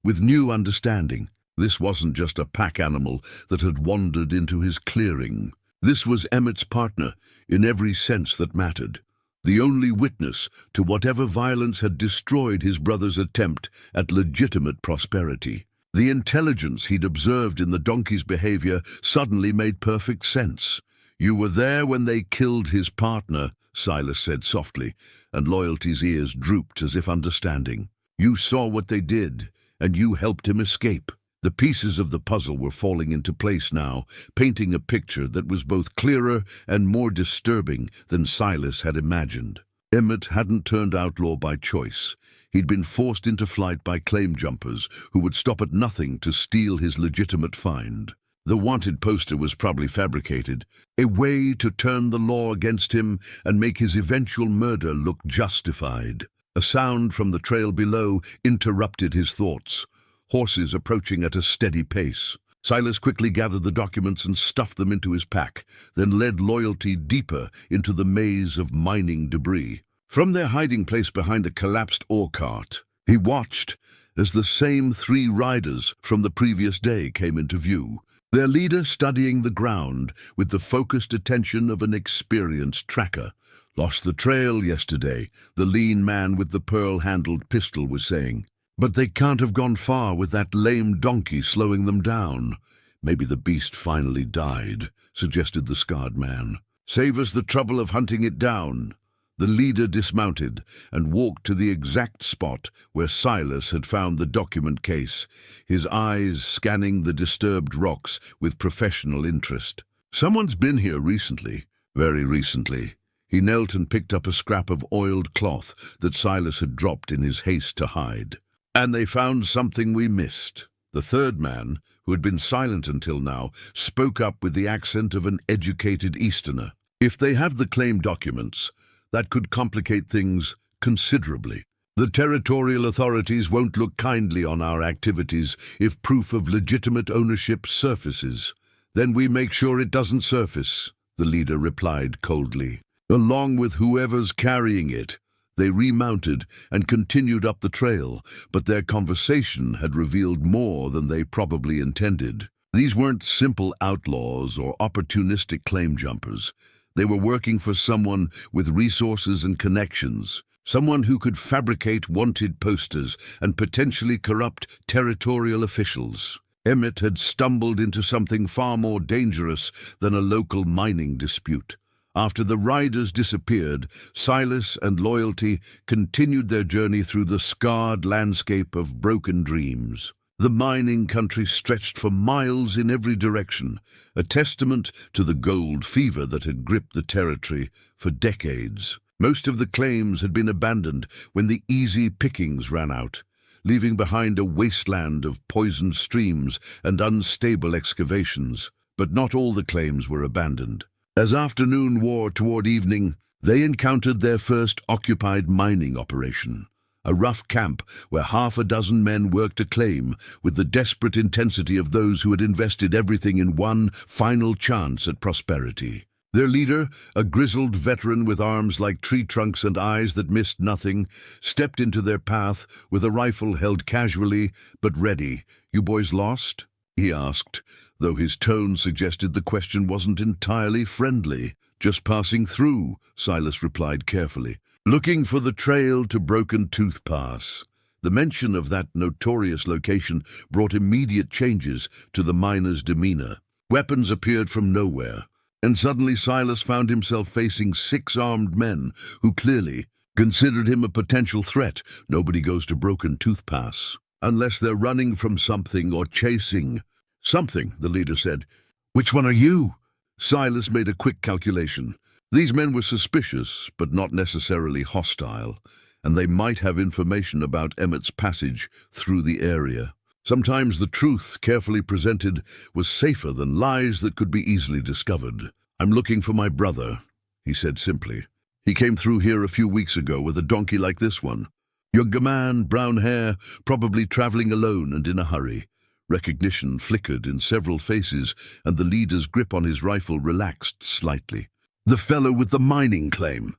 with new understanding. This wasn't just a pack animal that had wandered into his clearing. This was Emmett's partner, in every sense that mattered, the only witness to whatever violence had destroyed his brother's attempt at legitimate prosperity. The intelligence he'd observed in the donkey's behavior suddenly made perfect sense. "You were there when they killed his partner," Silas said softly, and Loyalty's ears drooped as if understanding. "You saw what they did, and you helped him escape." The pieces of the puzzle were falling into place now, painting a picture that was both clearer and more disturbing than Silas had imagined. Emmett hadn't turned outlaw by choice. He'd been forced into flight by claim jumpers who would stop at nothing to steal his legitimate find. The wanted poster was probably fabricated, a way to turn the law against him and make his eventual murder look justified. A sound from the trail below interrupted his thoughts. Horses approaching at a steady pace. Silas quickly gathered the documents and stuffed them into his pack, then led Loyalty deeper into the maze of mining debris. From their hiding place behind a collapsed ore cart, he watched as the same 3 riders from the previous day came into view, their leader studying the ground with the focused attention of an experienced tracker. "Lost the trail yesterday," the lean man with the pearl-handled pistol was saying. "But they can't have gone far with that lame donkey slowing them down." "Maybe the beast finally died," suggested the scarred man. "Save us the trouble of hunting it down." The leader dismounted and walked to the exact spot where Silas had found the document case, his eyes scanning the disturbed rocks with professional interest. "Someone's been here recently, very recently." He knelt and picked up a scrap of oiled cloth that Silas had dropped in his haste to hide. "And they found something we missed." The third man, who had been silent until now, spoke up with the accent of an educated Easterner. "If they have the claim documents, that could complicate things considerably. The territorial authorities won't look kindly on our activities if proof of legitimate ownership surfaces." "Then we make sure it doesn't surface," the leader replied coldly. "Along with whoever's carrying it." They remounted and continued up the trail, but their conversation had revealed more than they probably intended. These weren't simple outlaws or opportunistic claim jumpers. They were working for someone with resources and connections, someone who could fabricate wanted posters and potentially corrupt territorial officials. Emmett had stumbled into something far more dangerous than a local mining dispute. After the riders disappeared, Silas and Loyalty continued their journey through the scarred landscape of broken dreams. The mining country stretched for miles in every direction, a testament to the gold fever that had gripped the territory for decades. Most of the claims had been abandoned when the easy pickings ran out, leaving behind a wasteland of poisoned streams and unstable excavations. But not all the claims were abandoned. As afternoon wore toward evening, they encountered their first occupied mining operation. A rough camp where half a dozen men worked a claim with the desperate intensity of those who had invested everything in one final chance at prosperity. Their leader, a grizzled veteran with arms like tree trunks and eyes that missed nothing, stepped into their path with a rifle held casually but ready. "You boys lost?" he asked, though his tone suggested the question wasn't entirely friendly. "Just passing through," Silas replied carefully. "Looking for the trail to Broken Tooth Pass." The mention of that notorious location brought immediate changes to the miner's demeanor. Weapons appeared from nowhere, and suddenly Silas found himself facing 6 armed men who clearly considered him a potential threat. Nobody goes to Broken Tooth Pass unless they're running from something or chasing something, the leader said. "Which one are you?" Silas made a quick calculation. These men were suspicious, but not necessarily hostile, and they might have information about Emmett's passage through the area. Sometimes the truth, carefully presented, was safer than lies that could be easily discovered. "I'm looking for my brother," he said simply. "He came through here a few weeks ago with a donkey like this one. Younger man, brown hair, probably traveling alone and in a hurry." Recognition flickered in several faces, and the leader's grip on his rifle relaxed slightly. "The fellow with the mining claim."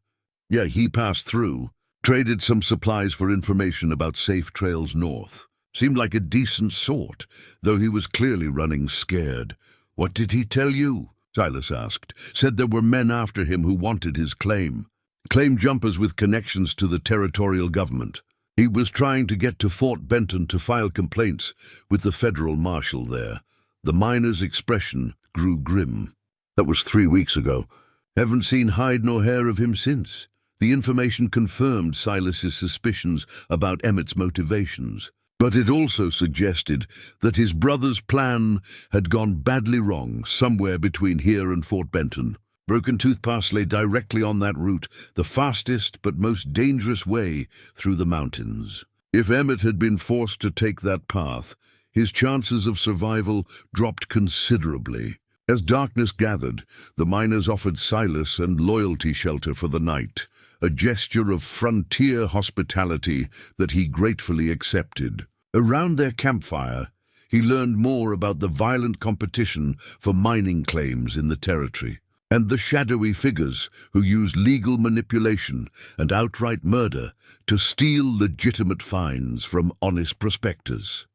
"Yeah, he passed through. Traded some supplies for information about safe trails north. Seemed like a decent sort, though he was clearly running scared." "What did he tell you?" Silas asked. "Said there were men after him who wanted his claim. Claim jumpers with connections to the territorial government. He was trying to get to Fort Benton to file complaints with the federal marshal there." The miner's expression grew grim. "That was 3 weeks ago. Haven't seen hide nor hair of him since." The information confirmed Silas's suspicions about Emmett's motivations, but it also suggested that his brother's plan had gone badly wrong somewhere between here and Fort Benton. Broken Tooth Pass lay directly on that route, the fastest but most dangerous way through the mountains. If Emmett had been forced to take that path, his chances of survival dropped considerably. As darkness gathered, the miners offered Silas and loyalty shelter for the night, a gesture of frontier hospitality that he gratefully accepted. Around their campfire, he learned more about the violent competition for mining claims in the territory, and the shadowy figures who used legal manipulation and outright murder to steal legitimate finds from honest prospectors.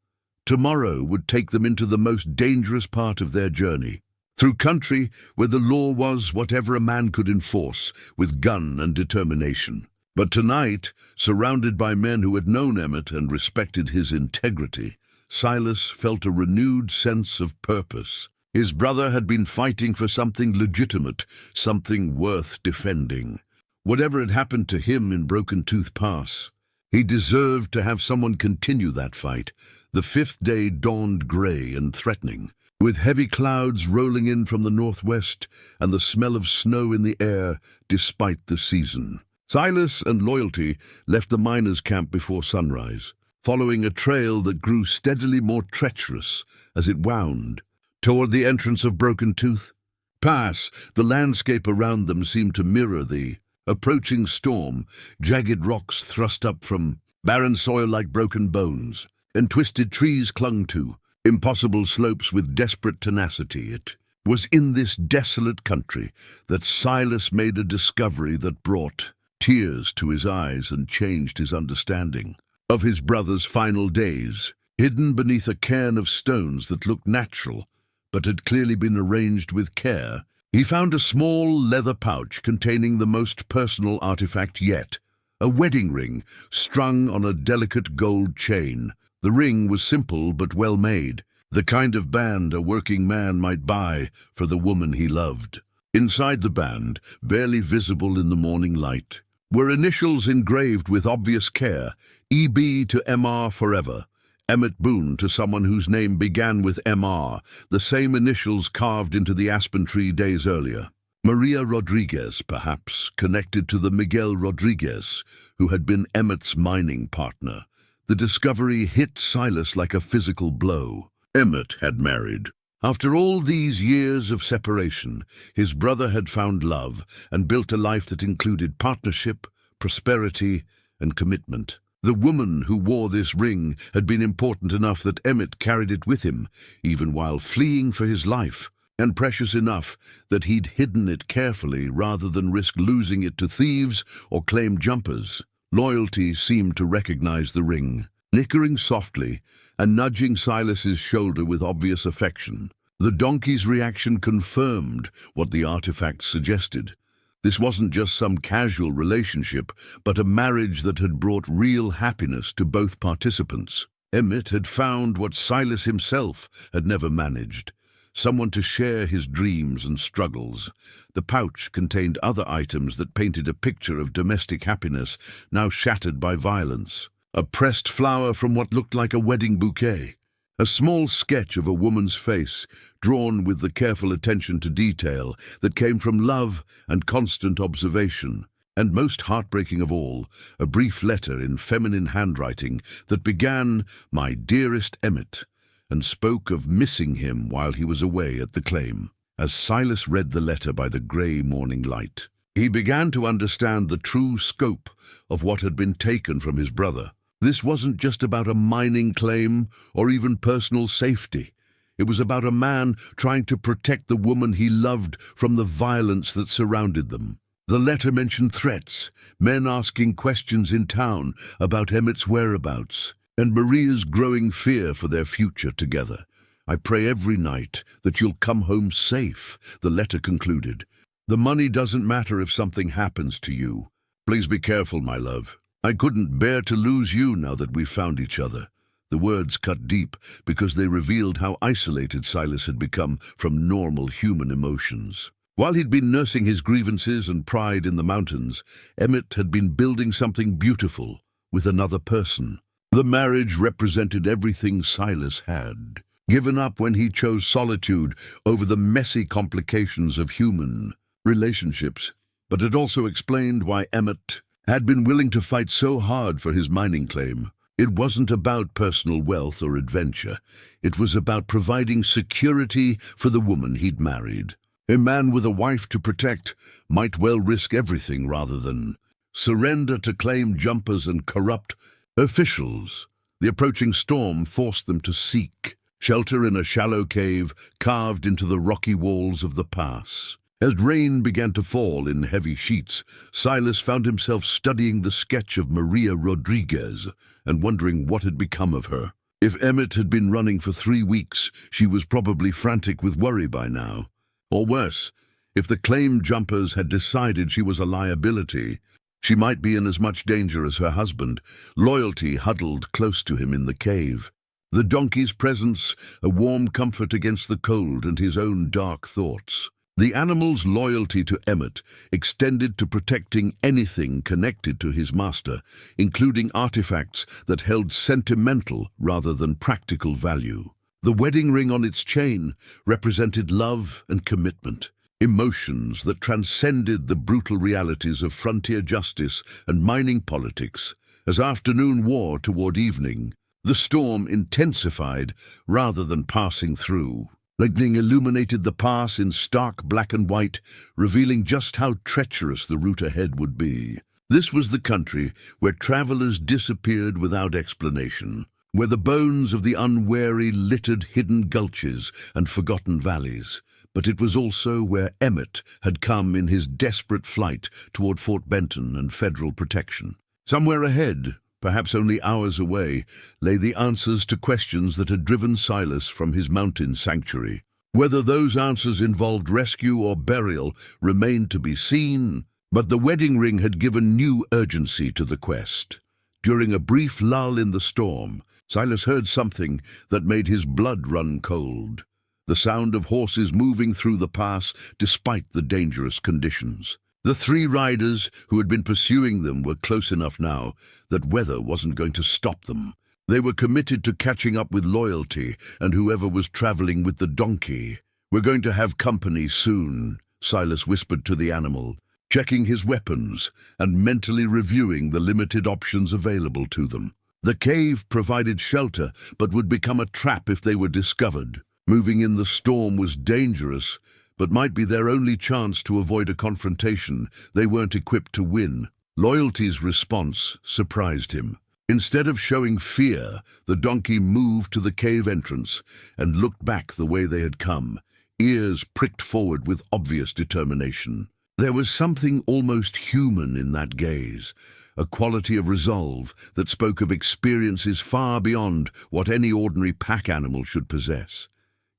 Tomorrow would take them into the most dangerous part of their journey, through country where the law was whatever a man could enforce with gun and determination. But tonight, surrounded by men who had known Emmett and respected his integrity, Silas felt a renewed sense of purpose. His brother had been fighting for something legitimate, something worth defending. Whatever had happened to him in Broken Tooth Pass, he deserved to have someone continue that fight. The 5th day dawned gray and threatening, with heavy clouds rolling in from the northwest and the smell of snow in the air despite the season. Silas and Loyalty left the miners' camp before sunrise, following a trail that grew steadily more treacherous as it wound toward the entrance of Broken Tooth Pass. The landscape around them seemed to mirror the approaching storm. Jagged rocks thrust up from barren soil like broken bones, and twisted trees clung to impossible slopes with desperate tenacity. It was in this desolate country that Silas made a discovery that brought tears to his eyes and changed his understanding of his brother's final days. Hidden beneath a cairn of stones that looked natural but had clearly been arranged with care, he found a small leather pouch containing the most personal artifact yet, a wedding ring strung on a delicate gold chain. The ring was simple but well made, the kind of band a working man might buy for the woman he loved. Inside the band, barely visible in the morning light, were initials engraved with obvious care: EB to MR forever, Emmett Boone to someone whose name began with MR, the same initials carved into the aspen tree days earlier. Maria Rodriguez, perhaps, connected to the Miguel Rodriguez, who had been Emmett's mining partner. The discovery hit Silas like a physical blow. Emmett had married. After all these years of separation, his brother had found love and built a life that included partnership, prosperity, and commitment. The woman who wore this ring had been important enough that Emmett carried it with him, even while fleeing for his life, and precious enough that he'd hidden it carefully rather than risk losing it to thieves or claim jumpers. Loyalty seemed to recognize the ring, nickering softly and nudging Silas's shoulder with obvious affection. The donkey's reaction confirmed what the artifact suggested. This wasn't just some casual relationship, but a marriage that had brought real happiness to both participants. Emmett had found what Silas himself had never managed, someone to share his dreams and struggles. The pouch contained other items that painted a picture of domestic happiness, now shattered by violence. A pressed flower from what looked like a wedding bouquet. A small sketch of a woman's face, drawn with the careful attention to detail that came from love and constant observation. And most heartbreaking of all, a brief letter in feminine handwriting that began, "My dearest Emmett," and spoke of missing him while he was away at the claim. As Silas read the letter by the grey morning light, he began to understand the true scope of what had been taken from his brother. This wasn't just about a mining claim or even personal safety. It was about a man trying to protect the woman he loved from the violence that surrounded them. The letter mentioned threats, men asking questions in town about Emmett's whereabouts, and Maria's growing fear for their future together. "I pray every night that you'll come home safe," the letter concluded. "The money doesn't matter if something happens to you. Please be careful, my love. I couldn't bear to lose you now that we've found each other." The words cut deep because they revealed how isolated Silas had become from normal human emotions. While he'd been nursing his grievances and pride in the mountains, Emmett had been building something beautiful with another person. The marriage represented everything Silas had given up when he chose solitude over the messy complications of human relationships. But it also explained why Emmett had been willing to fight so hard for his mining claim. It wasn't about personal wealth or adventure. It was about providing security for the woman he'd married. A man with a wife to protect might well risk everything rather than surrender to claim jumpers and corrupt officials. The approaching storm forced them to seek shelter in a shallow cave carved into the rocky walls of the pass. As rain began to fall in heavy sheets, Silas found himself studying the sketch of Maria Rodriguez and wondering what had become of her. If Emmett had been running for 3 weeks, she was probably frantic with worry by now. Or worse, if the claim jumpers had decided she was a liability, she might be in as much danger as her husband. Loyalty huddled close to him in the cave. The donkey's presence, a warm comfort against the cold and his own dark thoughts. The animal's loyalty to Emmett extended to protecting anything connected to his master, including artifacts that held sentimental rather than practical value. The wedding ring on its chain represented love and commitment, emotions that transcended the brutal realities of frontier justice and mining politics. As afternoon wore toward evening, the storm intensified rather than passing through. Lightning illuminated the pass in stark black and white, revealing just how treacherous the route ahead would be. This was the country where travelers disappeared without explanation, where the bones of the unwary littered hidden gulches and forgotten valleys. But it was also where Emmett had come in his desperate flight toward Fort Benton and federal protection. Somewhere ahead, perhaps only hours away, lay the answers to questions that had driven Silas from his mountain sanctuary. Whether those answers involved rescue or burial remained to be seen, but the wedding ring had given new urgency to the quest. During a brief lull in the storm, Silas heard something that made his blood run cold. The sound of horses moving through the pass despite the dangerous conditions. The 3 riders who had been pursuing them were close enough now that weather wasn't going to stop them. They were committed to catching up with Loyalty and whoever was traveling with the donkey. "We're going to have company soon," Silas whispered to the animal, checking his weapons and mentally reviewing the limited options available to them. The cave provided shelter, but would become a trap if they were discovered. Moving in the storm was dangerous, but might be their only chance to avoid a confrontation. They weren't equipped to win. Loyalty's response surprised him. Instead of showing fear, the donkey moved to the cave entrance and looked back the way they had come, ears pricked forward with obvious determination. There was something almost human in that gaze, a quality of resolve that spoke of experiences far beyond what any ordinary pack animal should possess.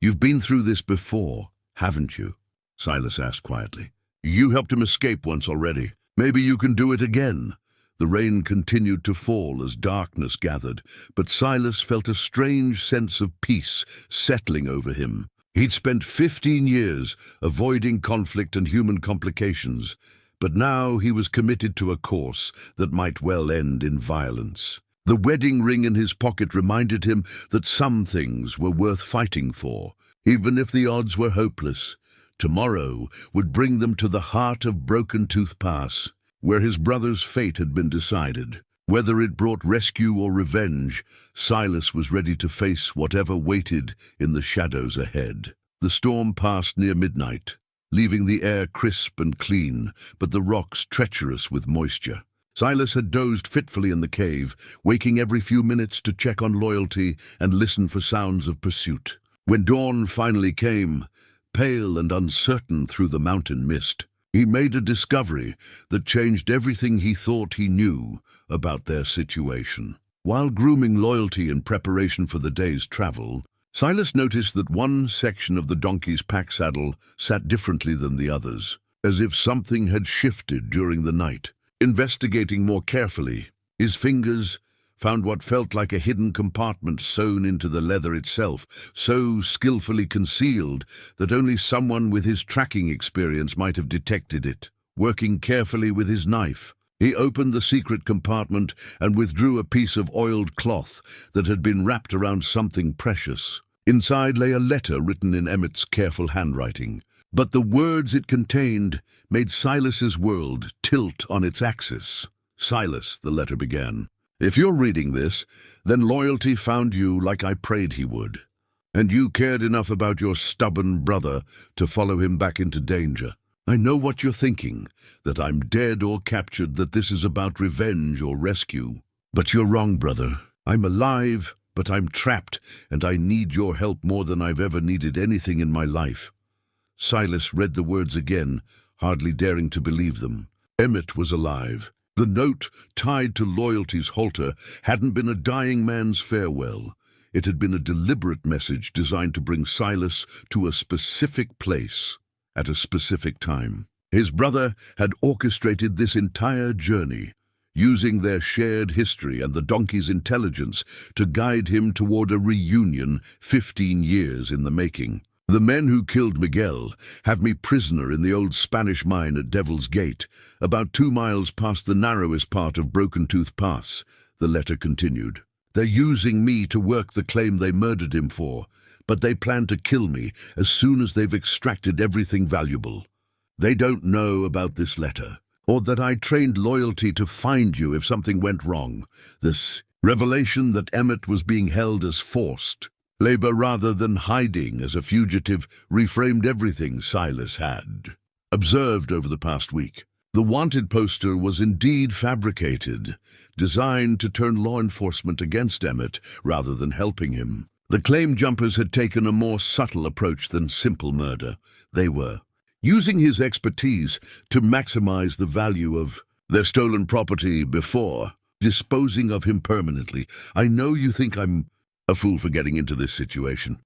"You've been through this before, haven't you?" Silas asked quietly. "You helped him escape once already. Maybe you can do it again." The rain continued to fall as darkness gathered, but Silas felt a strange sense of peace settling over him. He'd spent 15 years avoiding conflict and human complications, but now he was committed to a course that might well end in violence. The wedding ring in his pocket reminded him that some things were worth fighting for, even if the odds were hopeless. Tomorrow would bring them to the heart of Broken Tooth Pass, where his brother's fate had been decided. Whether it brought rescue or revenge, Silas was ready to face whatever waited in the shadows ahead. The storm passed near midnight, leaving the air crisp and clean, but the rocks treacherous with moisture. Silas had dozed fitfully in the cave, waking every few minutes to check on Loyalty and listen for sounds of pursuit. When dawn finally came, pale and uncertain through the mountain mist, he made a discovery that changed everything he thought he knew about their situation. While grooming Loyalty in preparation for the day's travel, Silas noticed that one section of the donkey's pack saddle sat differently than the others, as if something had shifted during the night. Investigating more carefully, his fingers found what felt like a hidden compartment sewn into the leather itself, so skillfully concealed that only someone with his tracking experience might have detected it. Working carefully with his knife, he opened the secret compartment and withdrew a piece of oiled cloth that had been wrapped around something precious. Inside lay a letter written in Emmett's careful handwriting, but the words it contained made Silas's world tilt on its axis. "Silas," the letter began, "if you're reading this, then Loyalty found you like I prayed he would, and you cared enough about your stubborn brother to follow him back into danger. I know what you're thinking, that I'm dead or captured, that this is about revenge or rescue. But you're wrong, brother. I'm alive, but I'm trapped, and I need your help more than I've ever needed anything in my life." Silas read the words again, hardly daring to believe them. Emmett was alive. The note, tied to Loyalty's halter, hadn't been a dying man's farewell. It had been a deliberate message designed to bring Silas to a specific place at a specific time. His brother had orchestrated this entire journey, using their shared history and the donkey's intelligence to guide him toward a reunion 15 years in the making. "The men who killed Miguel have me prisoner in the old Spanish mine at Devil's Gate, about 2 miles past the narrowest part of Broken Tooth Pass," the letter continued. "They're using me to work the claim they murdered him for, but they plan to kill me as soon as they've extracted everything valuable. They don't know about this letter, or that I trained Loyalty to find you if something went wrong. This revelation that Emmett was being held as forced labor rather than hiding as a fugitive reframed everything Silas had observed over the past week. The wanted poster was indeed fabricated, designed to turn law enforcement against Emmett rather than helping him. The claim jumpers had taken a more subtle approach than simple murder. They were using his expertise to maximize the value of their stolen property before disposing of him permanently. "I know you think I'm a fool for getting into this situation,"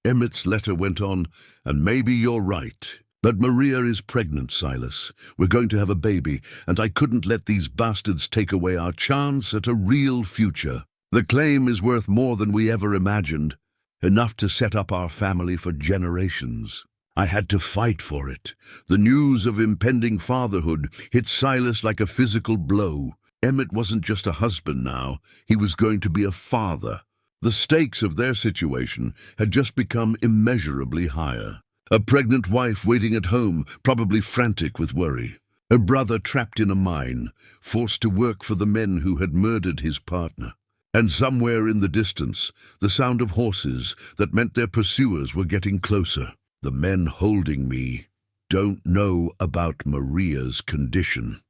Emmett's letter went on, "and maybe you're right. But Maria is pregnant, Silas. We're going to have a baby, and I couldn't let these bastards take away our chance at a real future. The claim is worth more than we ever imagined, enough to set up our family for generations. I had to fight for it." The news of impending fatherhood hit Silas like a physical blow. Emmett wasn't just a husband now, he was going to be a father. The stakes of their situation had just become immeasurably higher. A pregnant wife waiting at home, probably frantic with worry. A brother trapped in a mine, forced to work for the men who had murdered his partner. And somewhere in the distance, the sound of horses that meant their pursuers were getting closer. The men holding me don't know about Maria's condition,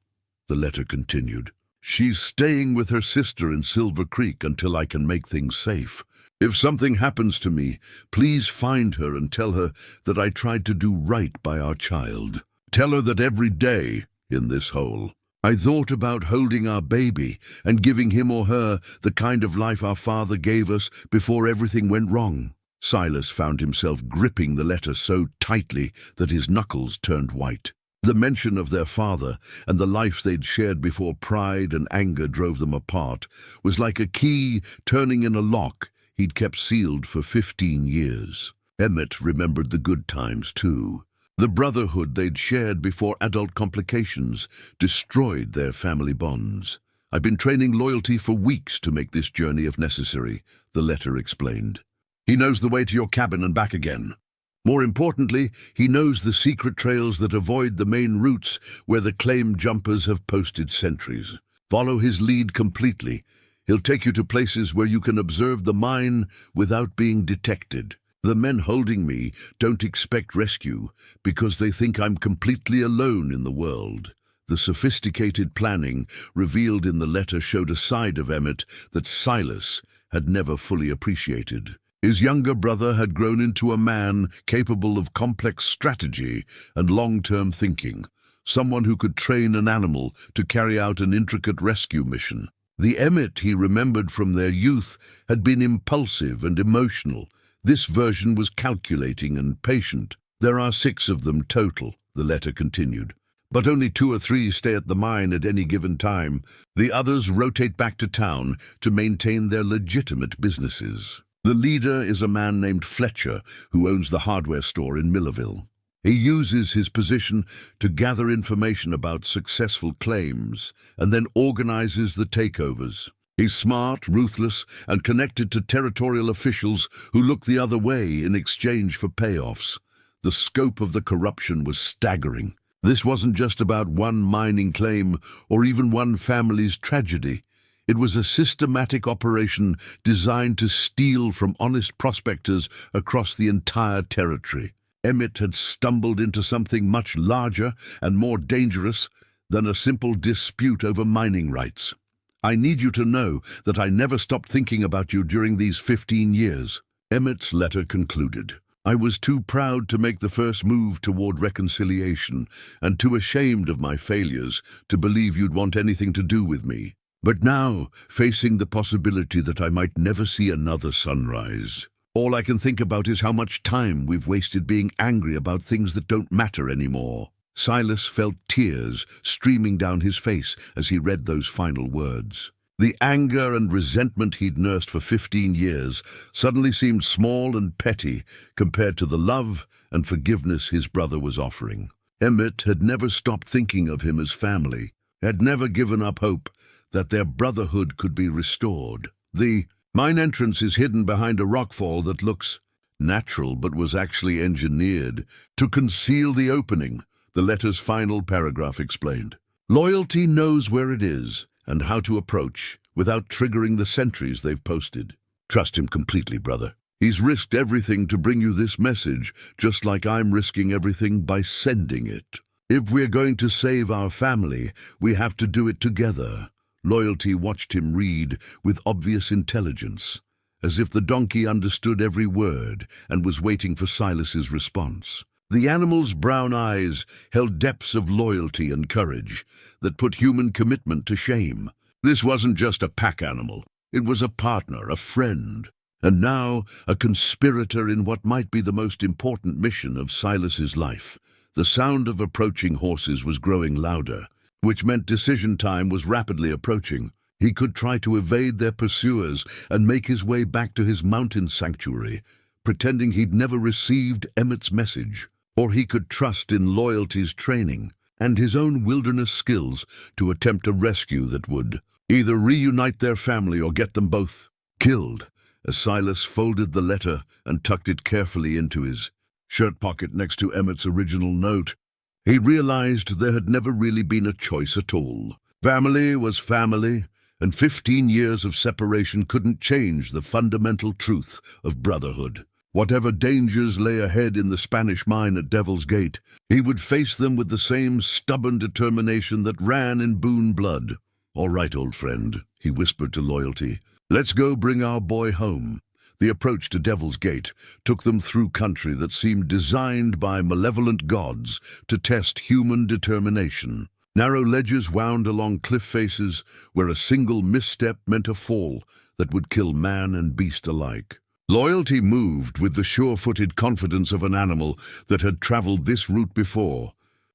the letter continued. She's staying with her sister in Silver Creek until I can make things safe. If something happens to me, please find her and tell her that I tried to do right by our child. Tell her that every day in this hole, I thought about holding our baby and giving him or her the kind of life our father gave us before everything went wrong. Silas found himself gripping the letter so tightly that his knuckles turned white. The mention of their father and the life they'd shared before pride and anger drove them apart was like a key turning in a lock he'd kept sealed for 15 years. Emmett remembered the good times too. The brotherhood they'd shared before adult complications destroyed their family bonds. I've been training loyalty for weeks to make this journey if necessary, the letter explained. He knows the way to your cabin and back again. More importantly, he knows the secret trails that avoid the main routes where the claim jumpers have posted sentries. Follow his lead completely. He'll take you to places where you can observe the mine without being detected. The men holding me don't expect rescue because they think I'm completely alone in the world. The sophisticated planning revealed in the letter showed a side of Emmett that Silas had never fully appreciated. His younger brother had grown into a man capable of complex strategy and long-term thinking, someone who could train an animal to carry out an intricate rescue mission. The Emmett he remembered from their youth had been impulsive and emotional. This version was calculating and patient. There are 6 of them total, the letter continued. But only 2 or 3 stay at the mine at any given time. The others rotate back to town to maintain their legitimate businesses. The leader is a man named Fletcher, who owns the hardware store in Millerville. He uses his position to gather information about successful claims and then organizes the takeovers. He's smart, ruthless, and connected to territorial officials who look the other way in exchange for payoffs. The scope of the corruption was staggering. This wasn't just about one mining claim or even one family's tragedy. It was a systematic operation designed to steal from honest prospectors across the entire territory. Emmett had stumbled into something much larger and more dangerous than a simple dispute over mining rights. I need you to know that I never stopped thinking about you during these 15 years. Emmett's letter concluded. I was too proud to make the first move toward reconciliation and too ashamed of my failures to believe you'd want anything to do with me. But now, facing the possibility that I might never see another sunrise, all I can think about is how much time we've wasted being angry about things that don't matter anymore. Silas felt tears streaming down his face as he read those final words. The anger and resentment he'd nursed for 15 years suddenly seemed small and petty compared to the love and forgiveness his brother was offering. Emmett had never stopped thinking of him as family, had never given up hope that their brotherhood could be restored. The mine entrance is hidden behind a rockfall that looks natural but was actually engineered to conceal the opening, the letter's final paragraph explained. Loyalty knows where it is and how to approach without triggering the sentries they've posted. Trust him completely, brother. He's risked everything to bring you this message, just like I'm risking everything by sending it. If we're going to save our family, we have to do it together. Loyalty watched him read with obvious intelligence, as if the donkey understood every word and was waiting for Silas's response. The animal's brown eyes held depths of loyalty and courage that put human commitment to shame. This wasn't just a pack animal. It was a partner, a friend, and now a conspirator in what might be the most important mission of Silas's life. The sound of approaching horses was growing louder, which meant decision time was rapidly approaching. He could try to evade their pursuers and make his way back to his mountain sanctuary, pretending he'd never received Emmett's message. Or he could trust in Loyalty's training and his own wilderness skills to attempt a rescue that would either reunite their family or get them both killed, as Silas folded the letter and tucked it carefully into his shirt pocket next to Emmett's original note. He realized there had never really been a choice at all. Family was family, and 15 years of separation couldn't change the fundamental truth of brotherhood. Whatever dangers lay ahead in the Spanish mine at Devil's Gate, he would face them with the same stubborn determination that ran in Boone blood. "All right, old friend," he whispered to Loyalty. "Let's go bring our boy home." The approach to Devil's Gate took them through country that seemed designed by malevolent gods to test human determination. Narrow ledges wound along cliff faces where a single misstep meant a fall that would kill man and beast alike. Loyalty moved with the sure-footed confidence of an animal that had traveled this route before,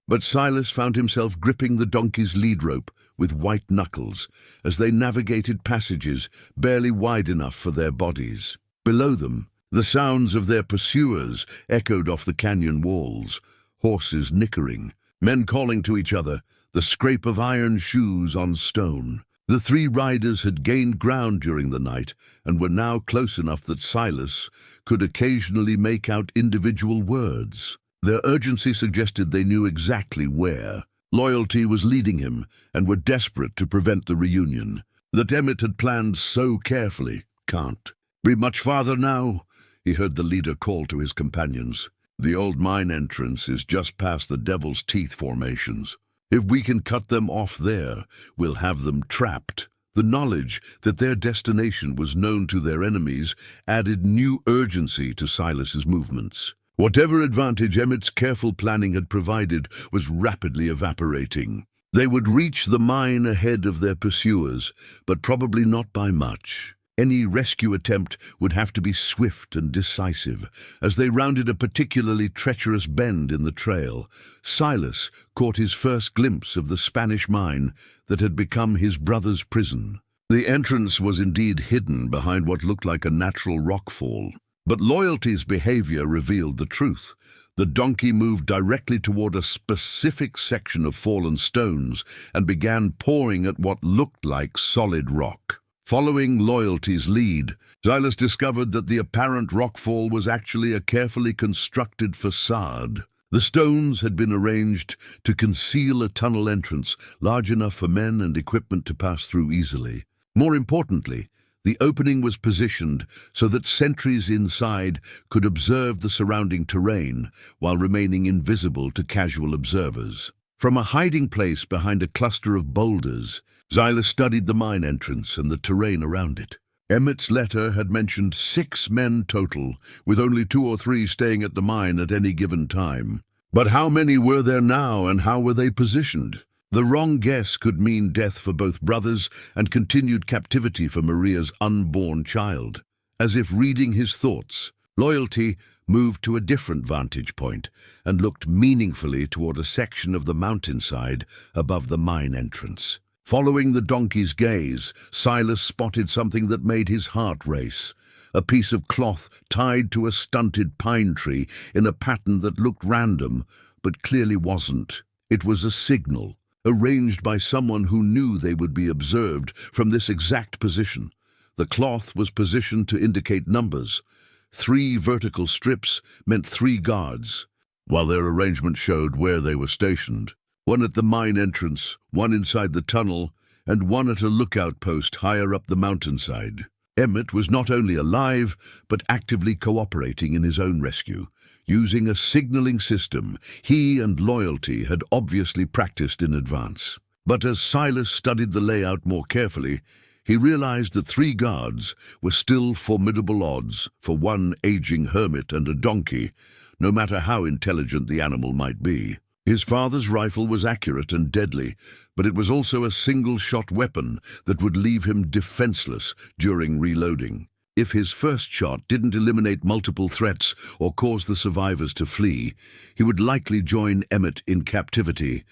but Silas found himself gripping the donkey's lead rope with white knuckles as they navigated passages barely wide enough for their bodies. Below them, the sounds of their pursuers echoed off the canyon walls, horses nickering, men calling to each other, the scrape of iron shoes on stone. The three riders had gained ground during the night and were now close enough that Silas could occasionally make out individual words. Their urgency suggested they knew exactly where. Loyalty was leading him and were desperate to prevent the reunion that Emmett had planned so carefully. "Can't be much farther now," he heard the leader call to his companions. "The old mine entrance is just past the Devil's Teeth formations. If we can cut them off there, we'll have them trapped." The knowledge that their destination was known to their enemies added new urgency to Silas's movements. Whatever advantage Emmett's careful planning had provided was rapidly evaporating. They would reach the mine ahead of their pursuers, but probably not by much. Any rescue attempt would have to be swift and decisive. As they rounded a particularly treacherous bend in the trail, Silas caught his first glimpse of the Spanish mine that had become his brother's prison. The entrance was indeed hidden behind what looked like a natural rockfall, but Loyalty's behavior revealed the truth. The donkey moved directly toward a specific section of fallen stones and began pawing at what looked like solid rock. Following Loyalty's lead, Silas discovered that the apparent rockfall was actually a carefully constructed facade. The stones had been arranged to conceal a tunnel entrance large enough for men and equipment to pass through easily. More importantly, the opening was positioned so that sentries inside could observe the surrounding terrain while remaining invisible to casual observers. From a hiding place behind a cluster of boulders, Silas studied the mine entrance and the terrain around it. Emmett's letter had mentioned 6 men total, with only 2 or 3 staying at the mine at any given time. But how many were there now, and how were they positioned? The wrong guess could mean death for both brothers and continued captivity for Maria's unborn child. As if reading his thoughts, Loyalty moved to a different vantage point and looked meaningfully toward a section of the mountainside above the mine entrance. Following the donkey's gaze, Silas spotted something that made his heart race. A piece of cloth tied to a stunted pine tree in a pattern that looked random, but clearly wasn't. It was a signal, arranged by someone who knew they would be observed from this exact position. The cloth was positioned to indicate numbers. 3 vertical strips meant 3 guards, while their arrangement showed where they were stationed. 1 at the mine entrance, 1 inside the tunnel, and 1 at a lookout post higher up the mountainside. Emmett was not only alive, but actively cooperating in his own rescue. Using a signaling system he and Loyalty had obviously practiced in advance. But as Silas studied the layout more carefully, he realized that 3 guards were still formidable odds for 1 aging hermit and a donkey, no matter how intelligent the animal might be. His father's rifle was accurate and deadly, but it was also a single-shot weapon that would leave him defenseless during reloading. If his first shot didn't eliminate multiple threats or cause the survivors to flee, he would likely join Emmett in captivity,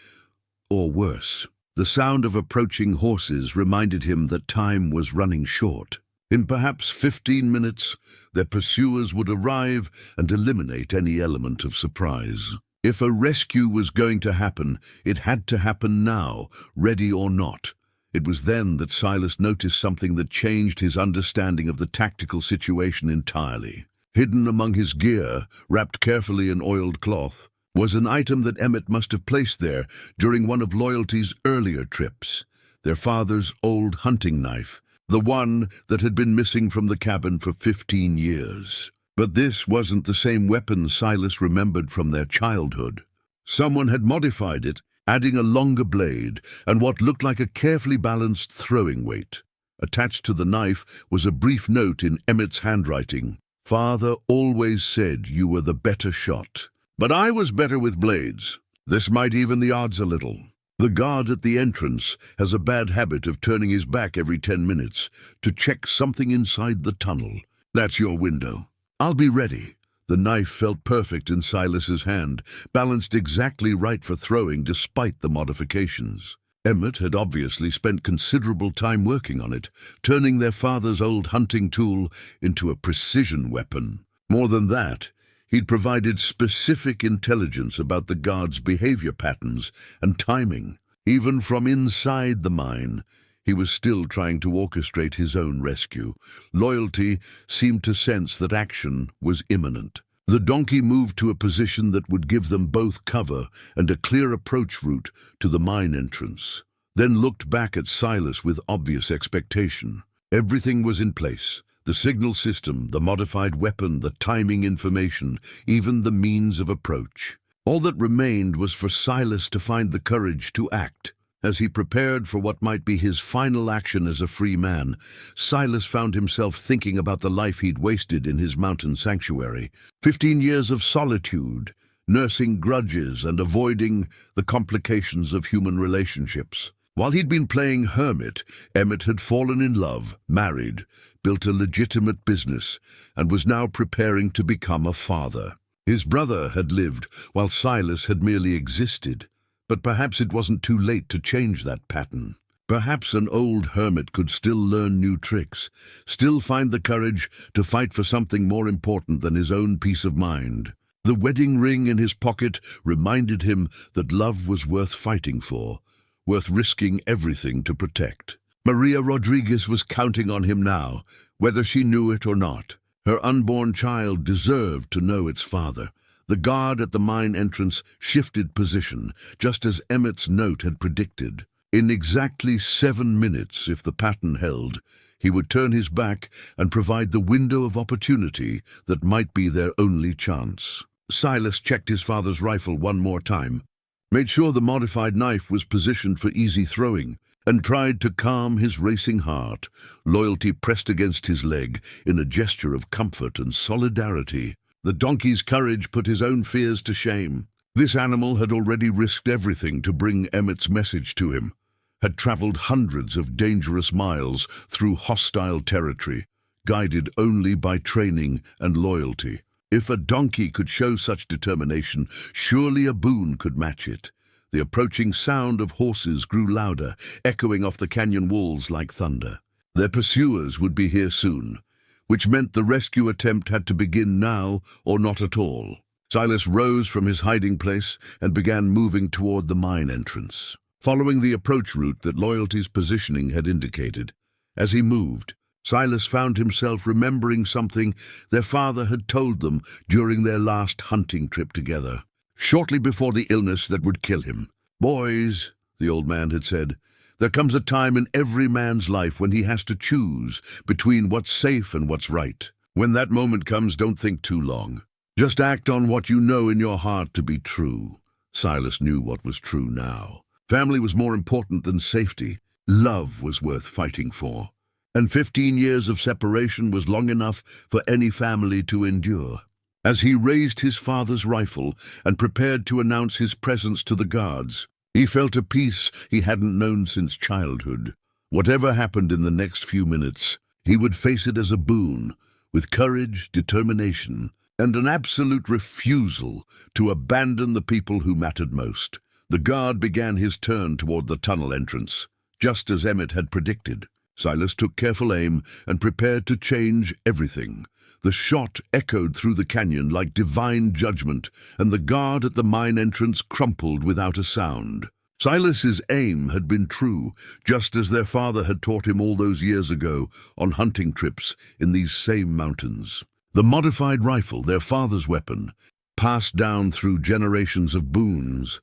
or worse. The sound of approaching horses reminded him that time was running short. In perhaps 15 minutes, their pursuers would arrive and eliminate any element of surprise. If a rescue was going to happen, it had to happen now, ready or not. It was then that Silas noticed something that changed his understanding of the tactical situation entirely. Hidden among his gear, wrapped carefully in oiled cloth, was an item that Emmett must have placed there during one of Loyalty's earlier trips. Their father's old hunting knife, the one that had been missing from the cabin for 15 years. But this wasn't the same weapon Silas remembered from their childhood. Someone had modified it, adding a longer blade and what looked like a carefully balanced throwing weight. Attached to the knife was a brief note in Emmett's handwriting. "Father always said you were the better shot, but I was better with blades. This might even the odds a little. The guard at the entrance has a bad habit of turning his back every 10 minutes to check something inside the tunnel. That's your window. I'll be ready." The knife felt perfect in Silas's hand, balanced exactly right for throwing despite the modifications. Emmett had obviously spent considerable time working on it, turning their father's old hunting tool into a precision weapon. More than that, he'd provided specific intelligence about the guard's behavior patterns and timing. Even from inside the mine, he was still trying to orchestrate his own rescue. Loyalty seemed to sense that action was imminent. The donkey moved to a position that would give them both cover and a clear approach route to the mine entrance, then looked back at Silas with obvious expectation. Everything was in place. The signal system, the modified weapon, the timing information, even the means of approach. All that remained was for Silas to find the courage to act. As he prepared for what might be his final action as a free man, Silas found himself thinking about the life he'd wasted in his mountain sanctuary. 15 years of solitude, nursing grudges and avoiding the complications of human relationships. While he'd been playing hermit, Emmett had fallen in love, married, built a legitimate business, and was now preparing to become a father. His brother had lived, while Silas had merely existed. But perhaps it wasn't too late to change that pattern. Perhaps an old hermit could still learn new tricks, still find the courage to fight for something more important than his own peace of mind. The wedding ring in his pocket reminded him that love was worth fighting for, worth risking everything to protect. Maria Rodriguez was counting on him now, whether she knew it or not. Her unborn child deserved to know its father. The guard at the mine entrance shifted position, just as Emmett's note had predicted. In exactly 7 minutes, if the pattern held, he would turn his back and provide the window of opportunity that might be their only chance. Silas checked his father's rifle one more time, made sure the modified knife was positioned for easy throwing, and tried to calm his racing heart. Loyalty pressed against his leg in a gesture of comfort and solidarity. The donkey's courage put his own fears to shame. This animal had already risked everything to bring Emmett's message to him, had traveled hundreds of dangerous miles through hostile territory, guided only by training and loyalty. If a donkey could show such determination, surely a Boone could match it. The approaching sound of horses grew louder, echoing off the canyon walls like thunder. Their pursuers would be here soon, which meant the rescue attempt had to begin now or not at all. Silas rose from his hiding place and began moving toward the mine entrance, following the approach route that Loyalty's positioning had indicated. As he moved, Silas found himself remembering something their father had told them during their last hunting trip together, shortly before the illness that would kill him. "Boys," the old man had said, "there comes a time in every man's life when he has to choose between what's safe and what's right. When that moment comes, don't think too long. Just act on what you know in your heart to be true." Silas knew what was true now. Family was more important than safety. Love was worth fighting for. And 15 years of separation was long enough for any family to endure. As he raised his father's rifle and prepared to announce his presence to the guards, he felt a peace he hadn't known since childhood. Whatever happened in the next few minutes, he would face it as a Boone, with courage, determination, and an absolute refusal to abandon the people who mattered most. The guard began his turn toward the tunnel entrance, just as Emmett had predicted. Silas took careful aim and prepared to change everything. The shot echoed through the canyon like divine judgment, and the guard at the mine entrance crumpled without a sound. Silas's aim had been true, just as their father had taught him all those years ago on hunting trips in these same mountains. The modified rifle, their father's weapon, passed down through generations of Boones,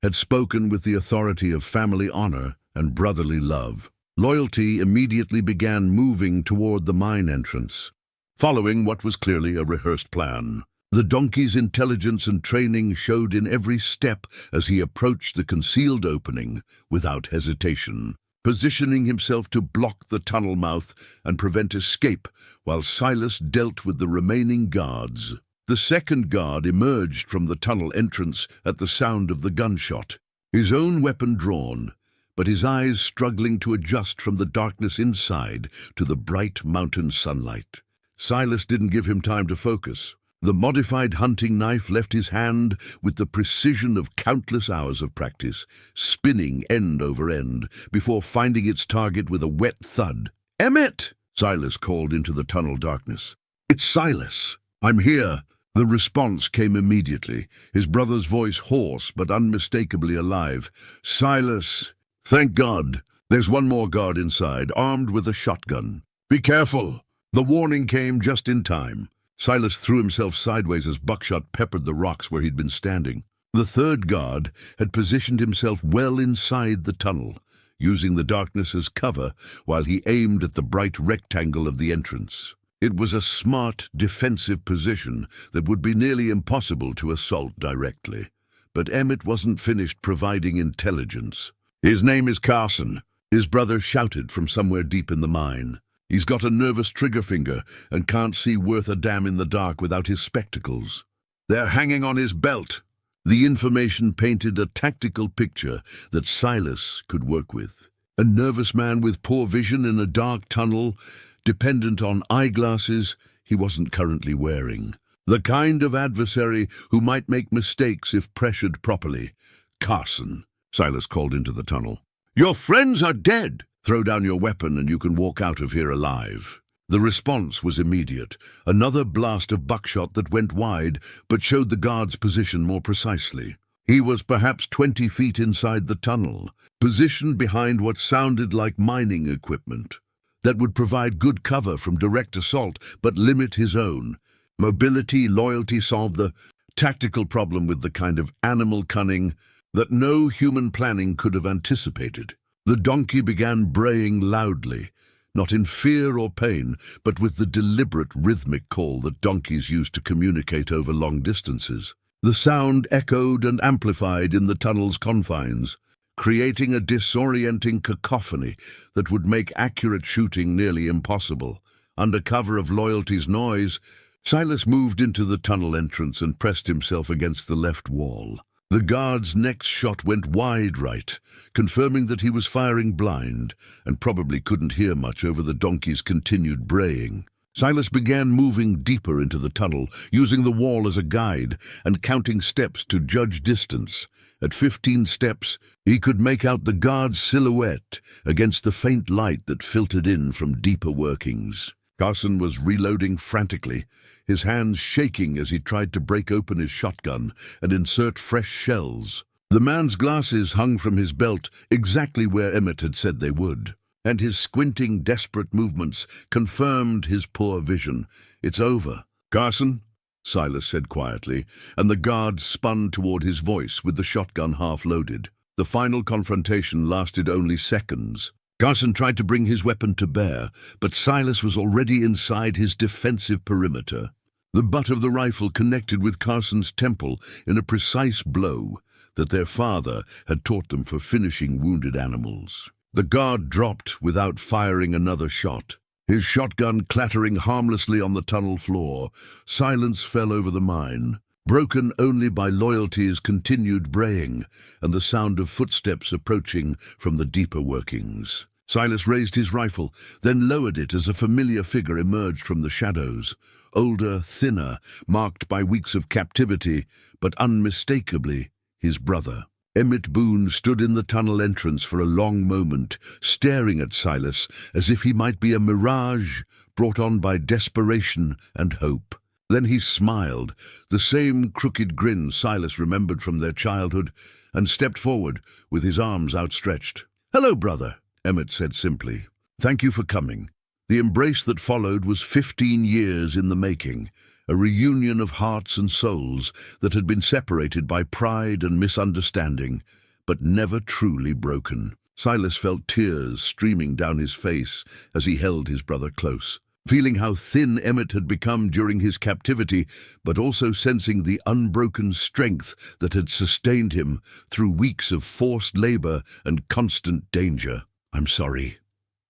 had spoken with the authority of family honor and brotherly love. Loyalty immediately began moving toward the mine entrance, following what was clearly a rehearsed plan. The donkey's intelligence and training showed in every step as he approached the concealed opening without hesitation, positioning himself to block the tunnel mouth and prevent escape while Silas dealt with the remaining guards. The second guard emerged from the tunnel entrance at the sound of the gunshot, his own weapon drawn, but his eyes struggling to adjust from the darkness inside to the bright mountain sunlight. Silas didn't give him time to focus. The modified hunting knife left his hand with the precision of countless hours of practice, spinning end over end before finding its target with a wet thud. "Emmett!" Silas called into the tunnel darkness. "It's Silas. I'm here." The response came immediately, his brother's voice hoarse but unmistakably alive. "Silas, thank God. There's one more guard inside, armed with a shotgun. Be careful." The warning came just in time. Silas threw himself sideways as buckshot peppered the rocks where he'd been standing. The third guard had positioned himself well inside the tunnel, using the darkness as cover while he aimed at the bright rectangle of the entrance. It was a smart, defensive position that would be nearly impossible to assault directly. But Emmett wasn't finished providing intelligence. "His name is Carson," his brother shouted from somewhere deep in the mine. "He's got a nervous trigger finger and can't see worth a damn in the dark without his spectacles. They're hanging on his belt." The information painted a tactical picture that Silas could work with. A nervous man with poor vision in a dark tunnel, dependent on eyeglasses he wasn't currently wearing. The kind of adversary who might make mistakes if pressured properly. "Carson," Silas called into the tunnel. "Your friends are dead. Throw down your weapon and you can walk out of here alive." The response was immediate. Another blast of buckshot that went wide but showed the guard's position more precisely. He was perhaps 20 feet inside the tunnel, positioned behind what sounded like mining equipment that would provide good cover from direct assault but limit his own. Mobility, loyalty solved the tactical problem with the kind of animal cunning that no human planning could have anticipated. The donkey began braying loudly, not in fear or pain, but with the deliberate rhythmic call that donkeys use to communicate over long distances. The sound echoed and amplified in the tunnel's confines, creating a disorienting cacophony that would make accurate shooting nearly impossible. Under cover of loyalty's noise, Silas moved into the tunnel entrance and pressed himself against the left wall. The guard's next shot went wide right, confirming that he was firing blind and probably couldn't hear much over the donkey's continued braying. Silas began moving deeper into the tunnel, using the wall as a guide and counting steps to judge distance. At 15 steps, he could make out the guard's silhouette against the faint light that filtered in from deeper workings. Carson was reloading frantically, his hands shaking as he tried to break open his shotgun and insert fresh shells. The man's glasses hung from his belt exactly where Emmett had said they would, and his squinting, desperate movements confirmed his poor vision. "It's over." "Carson," Silas said quietly, and the guard spun toward his voice with the shotgun half-loaded. The final confrontation lasted only seconds. Carson tried to bring his weapon to bear, but Silas was already inside his defensive perimeter. The butt of the rifle connected with Carson's temple in a precise blow that their father had taught them for finishing wounded animals. The guard dropped without firing another shot. His shotgun clattering harmlessly on the tunnel floor, silence fell over the mine, broken only by loyalty's continued braying and the sound of footsteps approaching from the deeper workings. Silas raised his rifle, then lowered it as a familiar figure emerged from the shadows, older, thinner, marked by weeks of captivity, but unmistakably his brother. Emmett Boone stood in the tunnel entrance for a long moment, staring at Silas as if he might be a mirage brought on by desperation and hope. Then he smiled, the same crooked grin Silas remembered from their childhood, and stepped forward with his arms outstretched. "Hello, brother," Emmett said simply. "Thank you for coming." The embrace that followed was 15 years in the making, a reunion of hearts and souls that had been separated by pride and misunderstanding, but never truly broken. Silas felt tears streaming down his face as he held his brother close, feeling how thin Emmett had become during his captivity, but also sensing the unbroken strength that had sustained him through weeks of forced labor and constant danger. "I'm sorry,"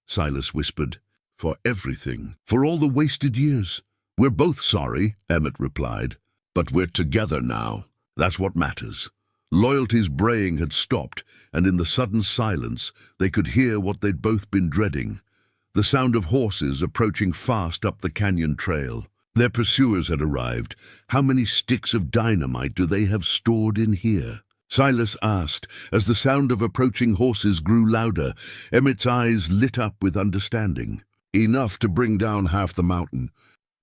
Silas whispered, "for everything, for all the wasted years." "We're both sorry," Emmett replied, "but we're together now. That's what matters." Loyalty's braying had stopped, and in the sudden silence they could hear what they'd both been dreading. The sound of horses approaching fast up the canyon trail. Their pursuers had arrived. "How many sticks of dynamite do they have stored in here?" Silas asked, as the sound of approaching horses grew louder. Emmett's eyes lit up with understanding. "Enough to bring down half the mountain.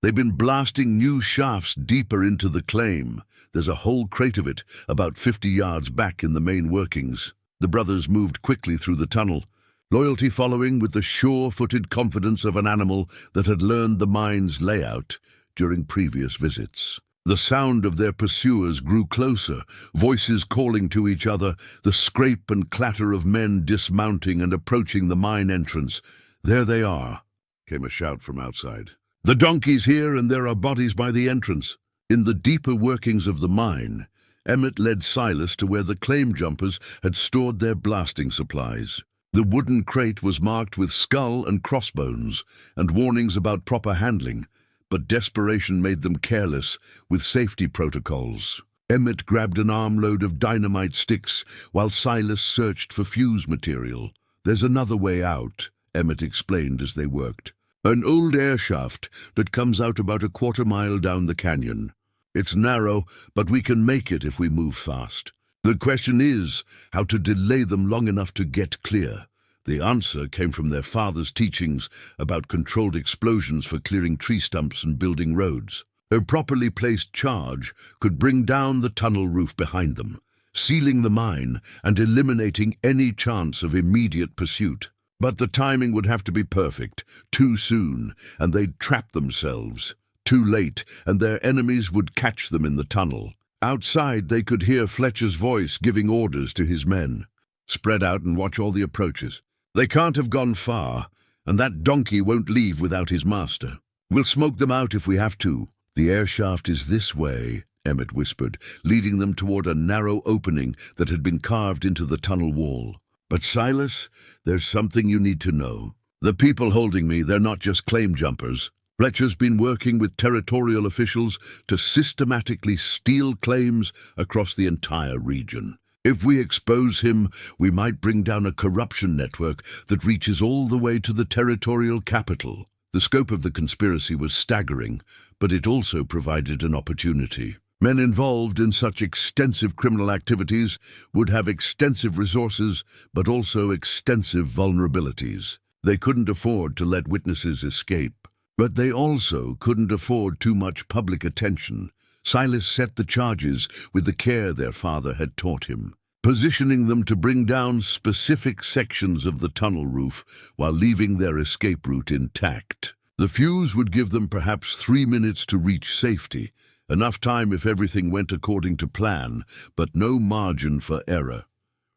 They've been blasting new shafts deeper into the claim. There's a whole crate of it, about 50 yards back in the main workings." The brothers moved quickly through the tunnel, Loyalty following with the sure-footed confidence of an animal that had learned the mine's layout during previous visits. The sound of their pursuers grew closer, voices calling to each other, the scrape and clatter of men dismounting and approaching the mine entrance. "There they are," came a shout from outside. "The donkey's here, and there are bodies by the entrance." In the deeper workings of the mine, Emmett led Silas to where the claim jumpers had stored their blasting supplies. The wooden crate was marked with skull and crossbones, and warnings about proper handling, but desperation made them careless with safety protocols. Emmett grabbed an armload of dynamite sticks while Silas searched for fuse material. "There's another way out," Emmett explained as they worked. "An old air shaft that comes out about a quarter-mile down the canyon. It's narrow, but we can make it if we move fast. The question is how to delay them long enough to get clear." The answer came from their father's teachings about controlled explosions for clearing tree stumps and building roads. A properly placed charge could bring down the tunnel roof behind them, sealing the mine and eliminating any chance of immediate pursuit. But the timing would have to be perfect, too soon, and they'd trap themselves. Too late, and their enemies would catch them in the tunnel. Outside, they could hear Fletcher's voice giving orders to his men. "Spread out and watch all the approaches. They can't have gone far, and that donkey won't leave without his master. We'll smoke them out if we have to." "The air shaft is this way," Emmett whispered, leading them toward a narrow opening that had been carved into the tunnel wall. "But Silas, there's something you need to know. The people holding me, they're not just claim jumpers. Fletcher's been working with territorial officials to systematically steal claims across the entire region. If we expose him, we might bring down a corruption network that reaches all the way to the territorial capital." The scope of the conspiracy was staggering, but it also provided an opportunity. Men involved in such extensive criminal activities would have extensive resources, but also extensive vulnerabilities. They couldn't afford to let witnesses escape. But they also couldn't afford too much public attention. Silas set the charges with the care their father had taught him, positioning them to bring down specific sections of the tunnel roof while leaving their escape route intact. The fuse would give them perhaps 3 minutes to reach safety, enough time if everything went according to plan, but no margin for error.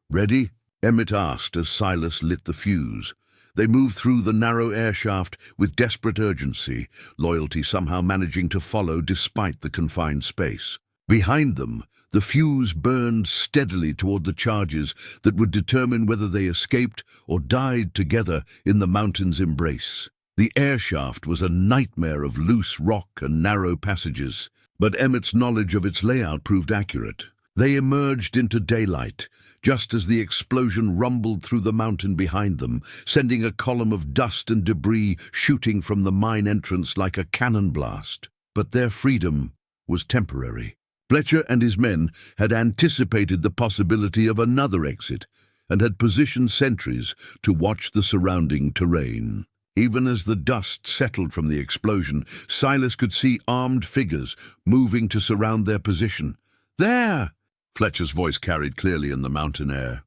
"Ready?" Emmett asked as Silas lit the fuse. They moved through the narrow air shaft with desperate urgency, Loyalty somehow managing to follow despite the confined space. Behind them, the fuse burned steadily toward the charges that would determine whether they escaped or died together in the mountain's embrace. The air shaft was a nightmare of loose rock and narrow passages, but Emmett's knowledge of its layout proved accurate. They emerged into daylight, just as the explosion rumbled through the mountain behind them, sending a column of dust and debris shooting from the mine entrance like a cannon blast. But their freedom was temporary. Fletcher and his men had anticipated the possibility of another exit and had positioned sentries to watch the surrounding terrain. Even as the dust settled from the explosion, Silas could see armed figures moving to surround their position. "There!" Fletcher's voice carried clearly in the mountain air.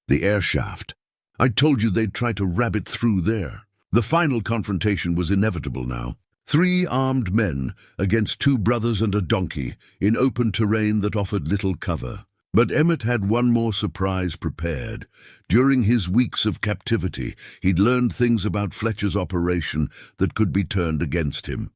"The air shaft. I told you they'd try to rabbit through there." The final confrontation was inevitable now. 3 armed men against 2 brothers and a donkey in open terrain that offered little cover. But Emmett had one more surprise prepared. During his weeks of captivity, he'd learned things about Fletcher's operation that could be turned against him.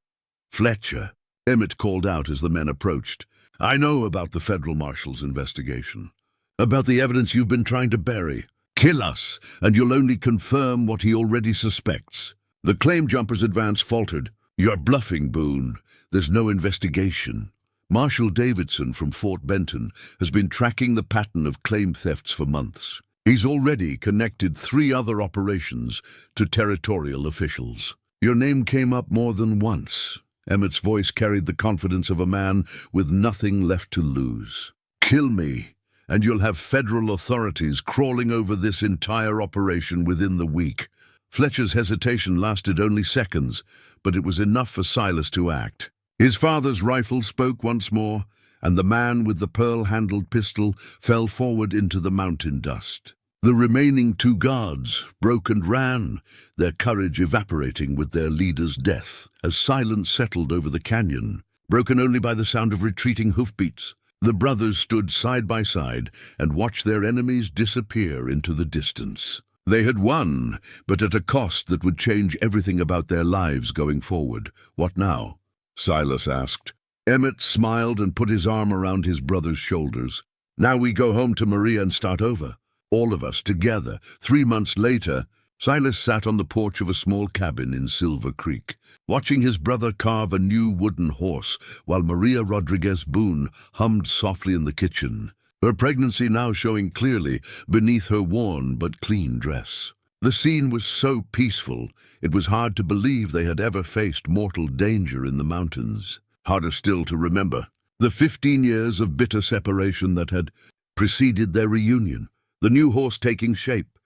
"Fletcher," Emmett called out as the men approached. "I know about the federal marshal's investigation, about the evidence you've been trying to bury. Kill us, and you'll only confirm what he already suspects." The claim jumper's advance faltered. "You're bluffing, Boone. There's no investigation. Marshal Davidson from Fort Benton has been tracking the pattern of claim thefts for months. He's already connected 3 other operations to territorial officials." "Your name came up more than once." Emmett's voice carried the confidence of a man with nothing left to lose. "Kill me, and you'll have federal authorities crawling over this entire operation within the week." Fletcher's hesitation lasted only seconds, but it was enough for Silas to act. His father's rifle spoke once more, and the man with the pearl-handled pistol fell forward into the mountain dust. The remaining 2 guards broke and ran, their courage evaporating with their leader's death, as silence settled over the canyon, broken only by the sound of retreating hoofbeats. The brothers stood side by side and watched their enemies disappear into the distance. They had won, but at a cost that would change everything about their lives going forward. "What now?" Silas asked. Emmett smiled and put his arm around his brother's shoulders. "Now we go home to Maria and start over. All of us together." 3 months later, Silas sat on the porch of a small cabin in Silver Creek, watching his brother carve a new wooden horse while Maria Rodriguez Boone hummed softly in the kitchen, her pregnancy now showing clearly beneath her worn but clean dress. The scene was so peaceful, it was hard to believe they had ever faced mortal danger in the mountains. Harder still to remember the 15 years of bitter separation that had preceded their reunion. The new horse taking shape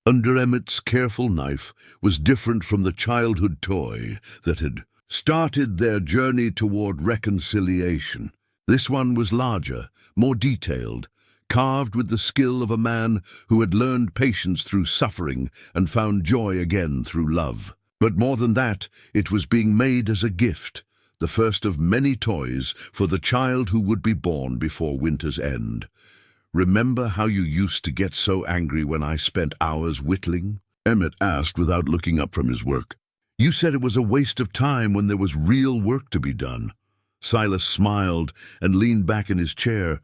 under Emmett's careful knife was different from the childhood toy that had started their journey toward reconciliation. This one was larger, more detailed, carved with the skill of a man who had learned patience through suffering and found joy again through love. But more than that, it was being made as a gift, the first of many toys for the child who would be born before winter's end. "Remember how you used to get so angry when I spent hours whittling?" Emmett asked without looking up from his work. "You said it was a waste of time when there was real work to be done." Silas smiled and leaned back in his chair,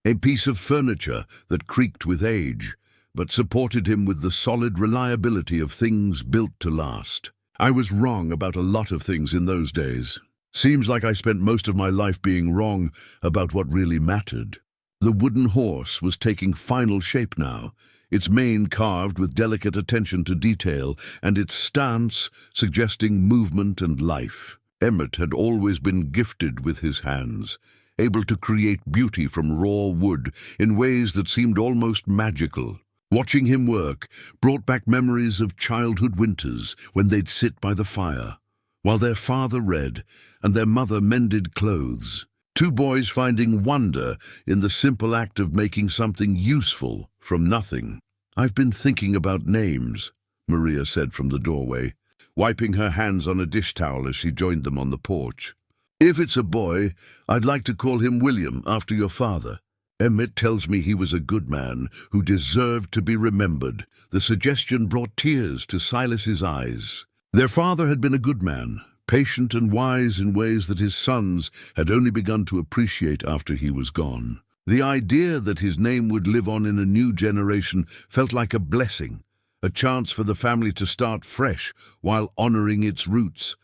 a piece of furniture that creaked with age, but supported him with the solid reliability of things built to last. "I was wrong about a lot of things in those days. Seems like I spent most of my life being wrong about what really mattered." The wooden horse was taking final shape now, its mane carved with delicate attention to detail, and its stance suggesting movement and life. Emmett had always been gifted with his hands, able to create beauty from raw wood in ways that seemed almost magical. Watching him work brought back memories of childhood winters when they'd sit by the fire, while their father read and their mother mended clothes. 2 boys finding wonder in the simple act of making something useful from nothing. "I've been thinking about names," Maria said from the doorway, wiping her hands on a dish towel as she joined them on the porch. "If it's a boy, I'd like to call him William, after your father. Emmett tells me he was a good man who deserved to be remembered." The suggestion brought tears to Silas's eyes. Their father had been a good man, patient and wise in ways that his sons had only begun to appreciate after he was gone. The idea that his name would live on in a new generation felt like a blessing, a chance for the family to start fresh while honoring its roots.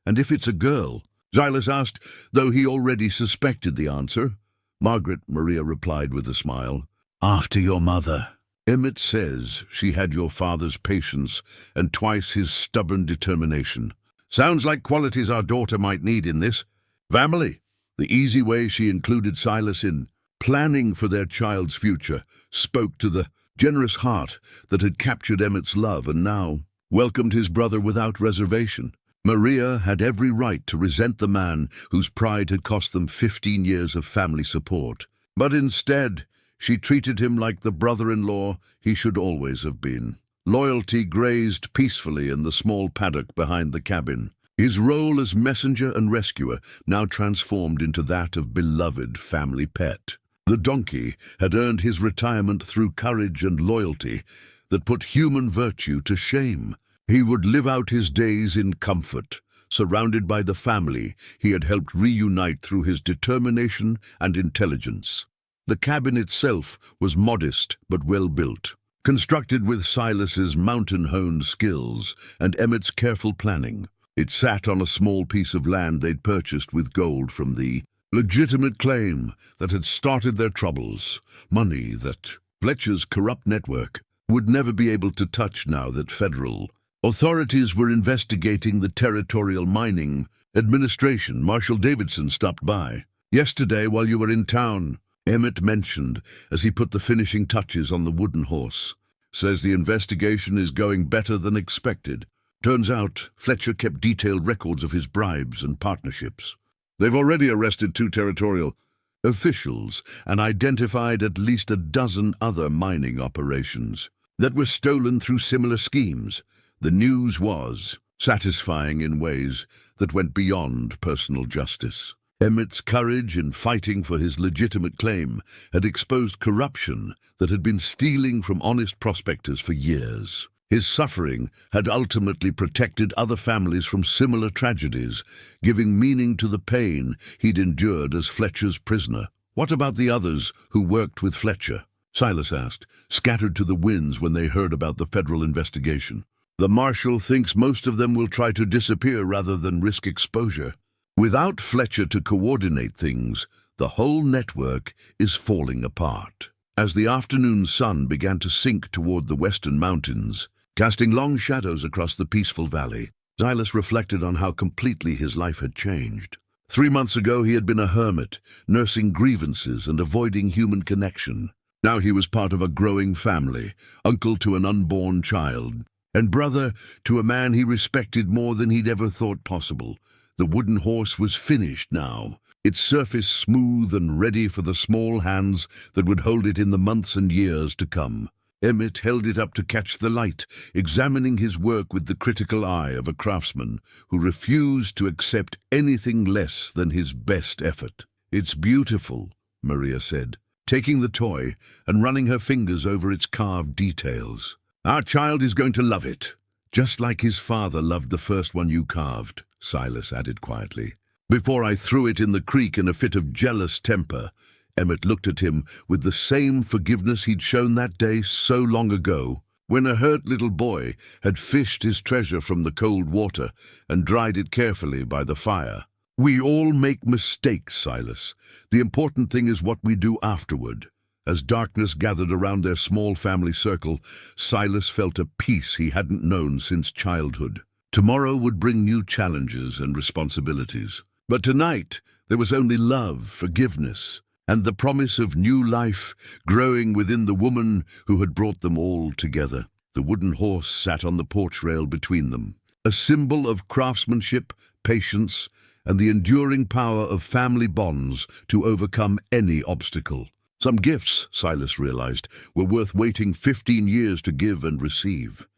"And if it's a girl?" Silas asked, though he already suspected the answer. "Margaret," Maria replied with a smile. "After your mother. Emmett says she had your father's patience and twice his stubborn determination. Sounds like qualities our daughter might need in this family." The easy way she included Silas in planning for their child's future spoke to the generous heart that had captured Emmett's love and now welcomed his brother without reservation. Maria had every right to resent the man whose pride had cost them 15 years of family support. But instead, she treated him like the brother-in-law he should always have been. Loyalty grazed peacefully in the small paddock behind the cabin. His role as messenger and rescuer now transformed into that of beloved family pet. The donkey had earned his retirement through courage and loyalty that put human virtue to shame. He would live out his days in comfort, surrounded by the family he had helped reunite through his determination and intelligence. The cabin itself was modest but well-built, constructed with Silas's mountain-honed skills and Emmett's careful planning. It sat on a small piece of land they'd purchased with gold from the legitimate claim that had started their troubles, money that Fletcher's corrupt network would never be able to touch now that federal authorities were investigating the territorial mining administration. Marshal Davidson stopped by. "Yesterday, while you were in town," Emmett mentioned as he put the finishing touches on the wooden horse. "Says the investigation is going better than expected. Turns out Fletcher kept detailed records of his bribes and partnerships. They've already arrested 2 territorial officials and identified at least a dozen other mining operations that were stolen through similar schemes." The news was satisfying in ways that went beyond personal justice. Emmett's courage in fighting for his legitimate claim had exposed corruption that had been stealing from honest prospectors for years. His suffering had ultimately protected other families from similar tragedies, giving meaning to the pain he'd endured as Fletcher's prisoner. "What about the others who worked with Fletcher?" Silas asked, scattered to the winds when they heard about the federal investigation. "The marshal thinks most of them will try to disappear rather than risk exposure. Without Fletcher to coordinate things, the whole network is falling apart." As the afternoon sun began to sink toward the western mountains, casting long shadows across the peaceful valley, Silas reflected on how completely his life had changed. 3 months ago he had been a hermit, nursing grievances and avoiding human connection. Now he was part of a growing family, uncle to an unborn child, and brother to a man he respected more than he'd ever thought possible. The wooden horse was finished now, its surface smooth and ready for the small hands that would hold it in the months and years to come. Emmett held it up to catch the light, examining his work with the critical eye of a craftsman who refused to accept anything less than his best effort. "It's beautiful," Maria said, taking the toy and running her fingers over its carved details. "Our child is going to love it, just like his father loved the first one you carved," Silas added quietly. "Before I threw it in the creek in a fit of jealous temper." Emmett looked at him with the same forgiveness he'd shown that day so long ago, when a hurt little boy had fished his treasure from the cold water and dried it carefully by the fire. "We all make mistakes, Silas. The important thing is what we do afterward." As darkness gathered around their small family circle, Silas felt a peace he hadn't known since childhood. Tomorrow would bring new challenges and responsibilities. But tonight there was only love, forgiveness, and the promise of new life growing within the woman who had brought them all together. The wooden horse sat on the porch rail between them, a symbol of craftsmanship, patience, and the enduring power of family bonds to overcome any obstacle. Some gifts, Silas realized, were worth waiting 15 years to give and receive.